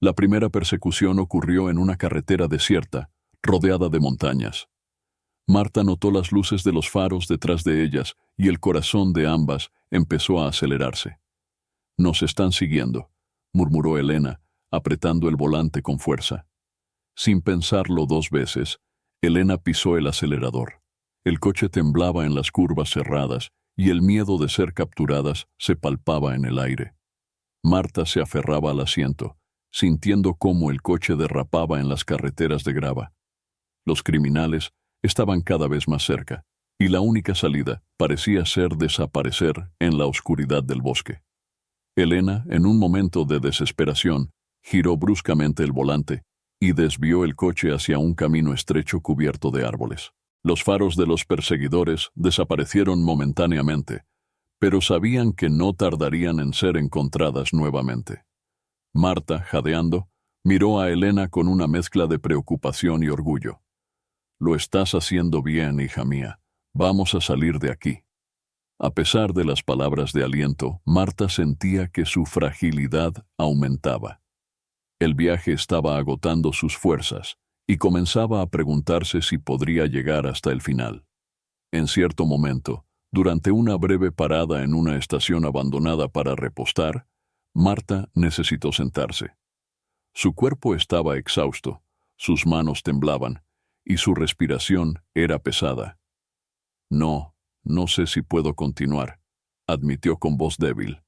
La primera persecución ocurrió en una carretera desierta, rodeada de montañas. Marta notó las luces de los faros detrás de ellas y el corazón de ambas empezó a acelerarse. «Nos están siguiendo», murmuró Elena, apretando el volante con fuerza. Sin pensarlo 2 veces, Elena pisó el acelerador. El coche temblaba en las curvas cerradas y el miedo de ser capturadas se palpaba en el aire. Marta se aferraba al asiento, sintiendo cómo el coche derrapaba en las carreteras de grava. Los criminales estaban cada vez más cerca, y la única salida parecía ser desaparecer en la oscuridad del bosque. Elena, en un momento de desesperación, giró bruscamente el volante y desvió el coche hacia un camino estrecho cubierto de árboles. Los faros de los perseguidores desaparecieron momentáneamente, pero sabían que no tardarían en ser encontradas nuevamente. Marta, jadeando, miró a Elena con una mezcla de preocupación y orgullo. «Lo estás haciendo bien, hija mía. Vamos a salir de aquí». A pesar de las palabras de aliento, Marta sentía que su fragilidad aumentaba. El viaje estaba agotando sus fuerzas y comenzaba a preguntarse si podría llegar hasta el final. En cierto momento, durante una breve parada en una estación abandonada para repostar, Marta necesitó sentarse. Su cuerpo estaba exhausto, sus manos temblaban y su respiración era pesada. No sé si puedo continuar», admitió con voz débil.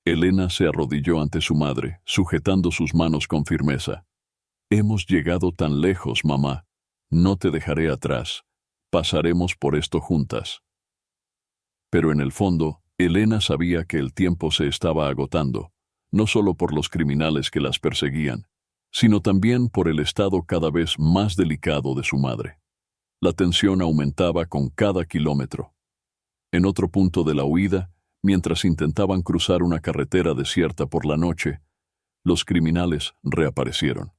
Elena se arrodilló ante su madre, sujetando sus manos con firmeza. «Hemos llegado tan lejos, mamá. No te dejaré atrás. Pasaremos por esto juntas». Pero en el fondo, Elena sabía que el tiempo se estaba agotando, no solo por los criminales que las perseguían, sino también por el estado cada vez más delicado de su madre. La tensión aumentaba con cada kilómetro. En otro punto de la huida, mientras intentaban cruzar una carretera desierta por la noche, los criminales reaparecieron.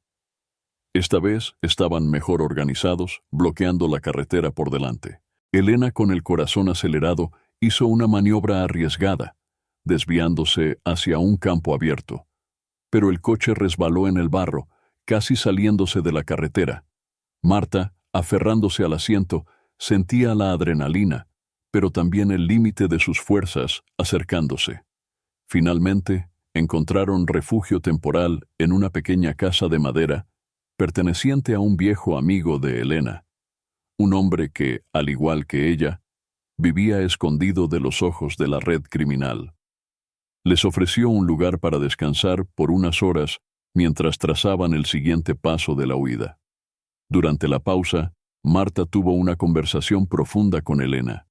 Esta vez estaban mejor organizados, bloqueando la carretera por delante. Elena, con el corazón acelerado, hizo una maniobra arriesgada, desviándose hacia un campo abierto. Pero el coche resbaló en el barro, casi saliéndose de la carretera. Marta, aferrándose al asiento, sentía la adrenalina, pero también el límite de sus fuerzas acercándose. Finalmente, encontraron refugio temporal en una pequeña casa de madera perteneciente a un viejo amigo de Elena, un hombre que, al igual que ella, vivía escondido de los ojos de la red criminal. Les ofreció un lugar para descansar por unas horas mientras trazaban el siguiente paso de la huida. Durante la pausa, Marta tuvo una conversación profunda con Elena.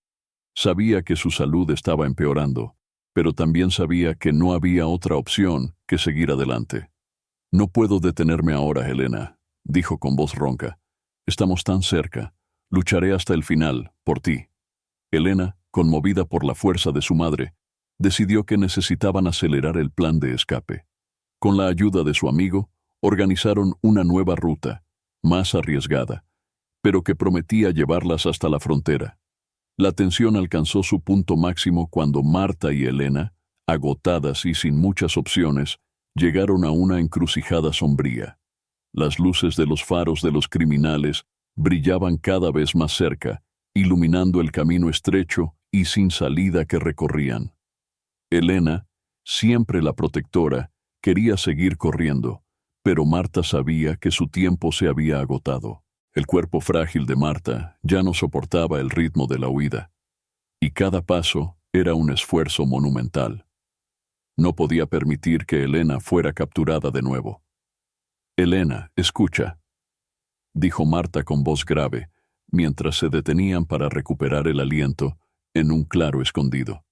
Sabía que su salud estaba empeorando, pero también sabía que no había otra opción que seguir adelante. «No puedo detenerme ahora, Elena», dijo con voz ronca. «Estamos tan cerca. Lucharé hasta el final, por ti». Elena, conmovida por la fuerza de su madre, decidió que necesitaban acelerar el plan de escape. Con la ayuda de su amigo, organizaron una nueva ruta, más arriesgada, pero que prometía llevarlas hasta la frontera. La tensión alcanzó su punto máximo cuando Marta y Elena, agotadas y sin muchas opciones, llegaron a una encrucijada sombría. Las luces de los faros de los criminales brillaban cada vez más cerca, iluminando el camino estrecho y sin salida que recorrían. Elena, siempre la protectora, quería seguir corriendo, pero Marta sabía que su tiempo se había agotado. El cuerpo frágil de Marta ya no soportaba el ritmo de la huida, y cada paso era un esfuerzo monumental. No podía permitir que Elena fuera capturada de nuevo. «Elena, escucha», dijo Marta con voz grave, mientras se detenían para recuperar el aliento en un claro escondido.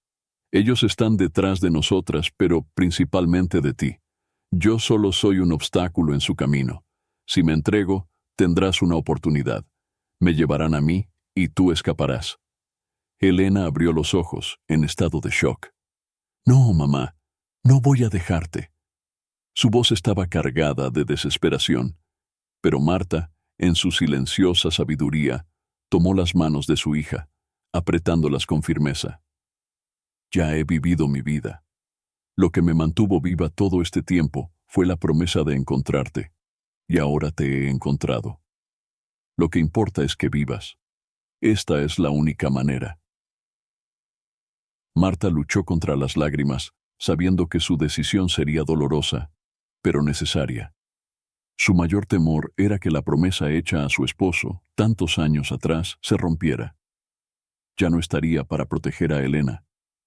Ellos están detrás de nosotras, pero principalmente de ti. Yo solo soy un obstáculo en su camino. Si me entrego, tendrás una oportunidad. Me llevarán a mí y tú escaparás. Elena abrió los ojos, en estado de shock. No, mamá, no voy a dejarte. Su voz estaba cargada de desesperación, pero Marta, en su silenciosa sabiduría, tomó las manos de su hija, apretándolas con firmeza. Ya he vivido mi vida. Lo que me mantuvo viva todo este tiempo fue la promesa de encontrarte, y ahora te he encontrado. Lo que importa es que vivas. Esta es la única manera. Marta luchó contra las lágrimas, sabiendo que su decisión sería dolorosa, pero necesaria. Su mayor temor era que la promesa hecha a su esposo, tantos años atrás, se rompiera. Ya no estaría para proteger a Elena,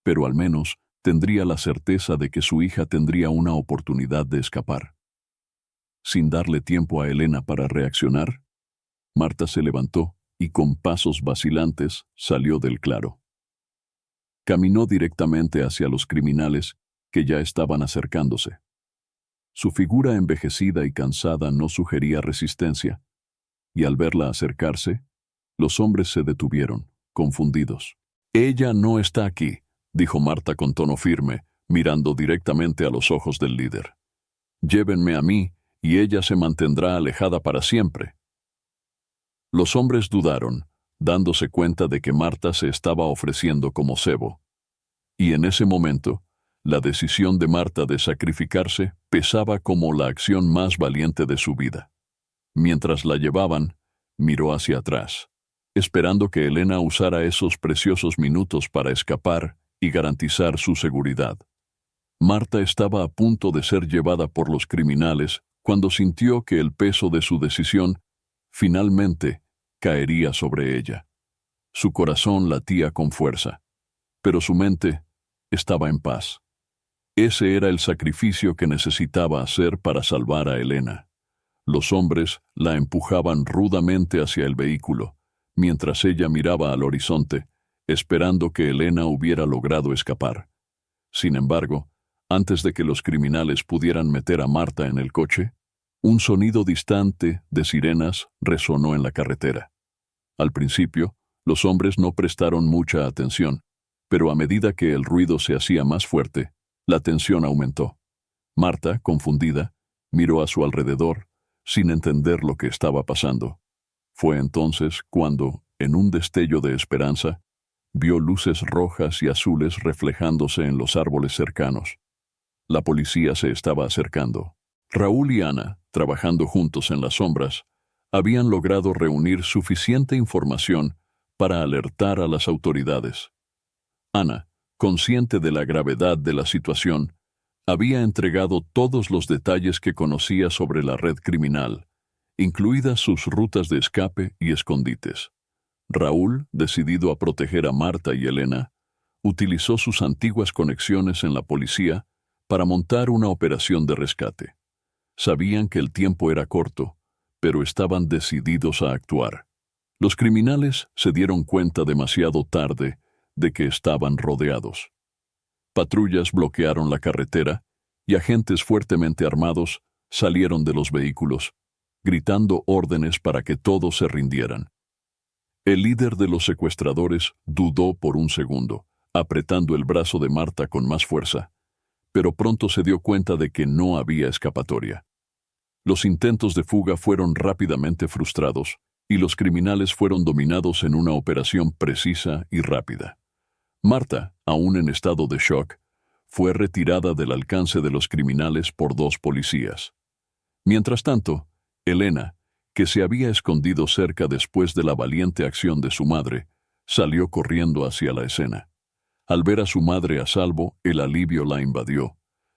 pero al menos tendría la certeza de que su hija tendría una oportunidad de escapar. Sin darle tiempo a Elena para reaccionar, Marta se levantó y con pasos vacilantes salió del claro. Caminó directamente hacia los criminales que ya estaban acercándose. Su figura envejecida y cansada no sugería resistencia, y al verla acercarse, los hombres se detuvieron, confundidos. «Ella no está aquí», dijo Marta con tono firme, mirando directamente a los ojos del líder. «Llévenme a mí, y ella se mantendrá alejada para siempre». Los hombres dudaron, dándose cuenta de que Marta se estaba ofreciendo como cebo. Y en ese momento, la decisión de Marta de sacrificarse pesaba como la acción más valiente de su vida. Mientras la llevaban, miró hacia atrás, esperando que Elena usara esos preciosos minutos para escapar y garantizar su seguridad. Marta estaba a punto de ser llevada por los criminales cuando sintió que el peso de su decisión finalmente caería sobre ella. Su corazón latía con fuerza, pero su mente estaba en paz. Ese era el sacrificio que necesitaba hacer para salvar a Elena. Los hombres la empujaban rudamente hacia el vehículo, mientras ella miraba al horizonte, esperando que Elena hubiera logrado escapar. Sin embargo, antes de que los criminales pudieran meter a Marta en el coche, un sonido distante de sirenas resonó en la carretera. Al principio, los hombres no prestaron mucha atención, pero a medida que el ruido se hacía más fuerte, la tensión aumentó. Marta, confundida, miró a su alrededor, sin entender lo que estaba pasando. Fue entonces cuando, en un destello de esperanza, vio luces rojas y azules reflejándose en los árboles cercanos. La policía se estaba acercando. Raúl y Ana, trabajando juntos en las sombras, habían logrado reunir suficiente información para alertar a las autoridades. Ana, consciente de la gravedad de la situación, había entregado todos los detalles que conocía sobre la red criminal, incluidas sus rutas de escape y escondites. Raúl, decidido a proteger a Marta y Elena, utilizó sus antiguas conexiones en la policía para montar una operación de rescate. Sabían que el tiempo era corto, pero estaban decididos a actuar. Los criminales se dieron cuenta demasiado tarde de que estaban rodeados. Patrullas bloquearon la carretera y agentes fuertemente armados salieron de los vehículos, gritando órdenes para que todos se rindieran. El líder de los secuestradores dudó por un segundo, apretando el brazo de Marta con más fuerza, pero pronto se dio cuenta de que no había escapatoria. Los intentos de fuga fueron rápidamente frustrados y los criminales fueron dominados en una operación precisa y rápida. Marta, aún en estado de shock, fue retirada del alcance de los criminales por 2 policías. Mientras tanto, Elena, que se había escondido cerca después de la valiente acción de su madre, salió corriendo hacia la escena. Al ver a su madre a salvo, el alivio la invadió.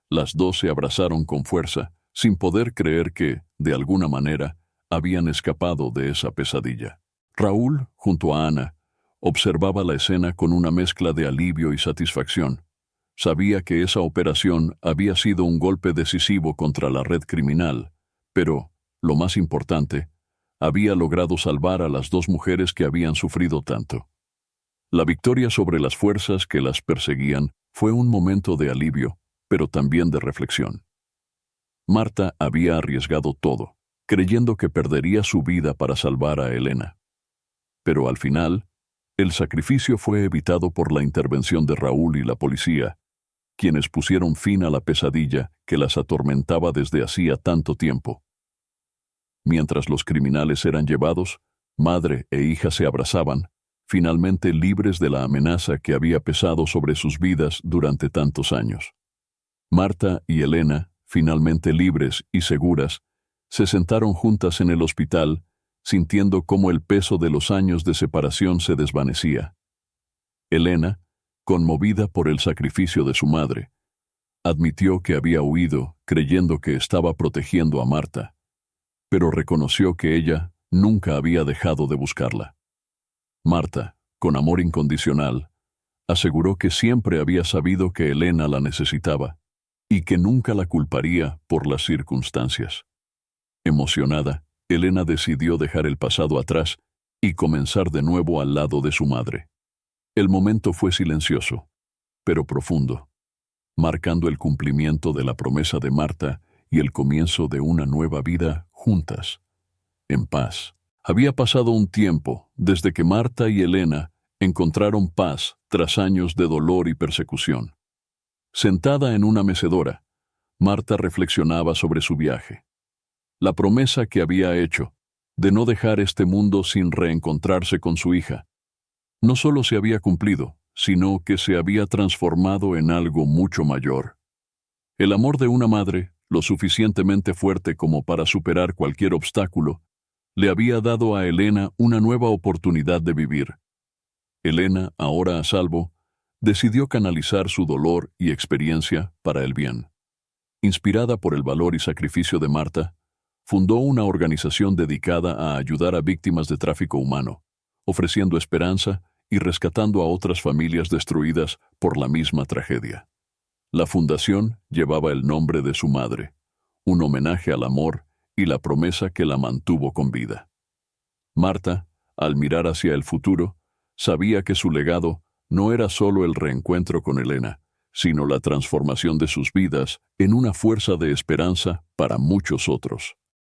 Las 2 se abrazaron con fuerza, sin poder creer que, de alguna manera, habían escapado de esa pesadilla. Raúl, junto a Ana, observaba la escena con una mezcla de alivio y satisfacción. Sabía que esa operación había sido un golpe decisivo contra la red criminal, pero, lo más importante, había logrado salvar a las 2 mujeres que habían sufrido tanto. La victoria sobre las fuerzas que las perseguían Fue un momento de alivio, pero también de reflexión. Marta había arriesgado todo, creyendo que perdería su vida para salvar a Elena. Pero al final, el sacrificio fue evitado por la intervención de Raúl y la policía, quienes pusieron fin a la pesadilla que las atormentaba desde hacía tanto tiempo. Mientras los criminales eran llevados, madre e hija se abrazaban, finalmente libres de la amenaza que había pesado sobre sus vidas durante tantos años. Marta y Elena, finalmente libres y seguras, se sentaron juntas en el hospital, sintiendo cómo el peso de los años de separación se desvanecía. Elena, conmovida por el sacrificio de su madre, admitió que había huido creyendo que estaba protegiendo a Marta, pero reconoció que ella nunca había dejado de buscarla. Marta, con amor incondicional, aseguró que siempre había sabido que Elena la necesitaba y que nunca la culparía por las circunstancias. Emocionada, Elena decidió dejar el pasado atrás y comenzar de nuevo al lado de su madre. El momento fue silencioso, pero profundo, marcando el cumplimiento de la promesa de Marta y el comienzo de una nueva vida juntas, en paz. Había pasado un tiempo desde que Marta y Elena encontraron paz tras años de dolor y persecución. Sentada en una mecedora, Marta reflexionaba sobre su viaje. La promesa que había hecho, de no dejar este mundo sin reencontrarse con su hija, no solo se había cumplido, sino que se había transformado en algo mucho mayor. El amor de una madre, lo suficientemente fuerte como para superar cualquier obstáculo, le había dado a Elena una nueva oportunidad de vivir. Elena, ahora a salvo, decidió canalizar su dolor y experiencia para el bien. Inspirada por el valor y sacrificio de Marta, fundó una organización dedicada a ayudar a víctimas de tráfico humano, ofreciendo esperanza y rescatando a otras familias destruidas por la misma tragedia. La fundación llevaba el nombre de su madre, un homenaje al amor y la promesa que la mantuvo con vida. Marta, al mirar hacia el futuro, sabía que su legado no era solo el reencuentro con Elena, sino la transformación de sus vidas en una fuerza de esperanza para muchos otros.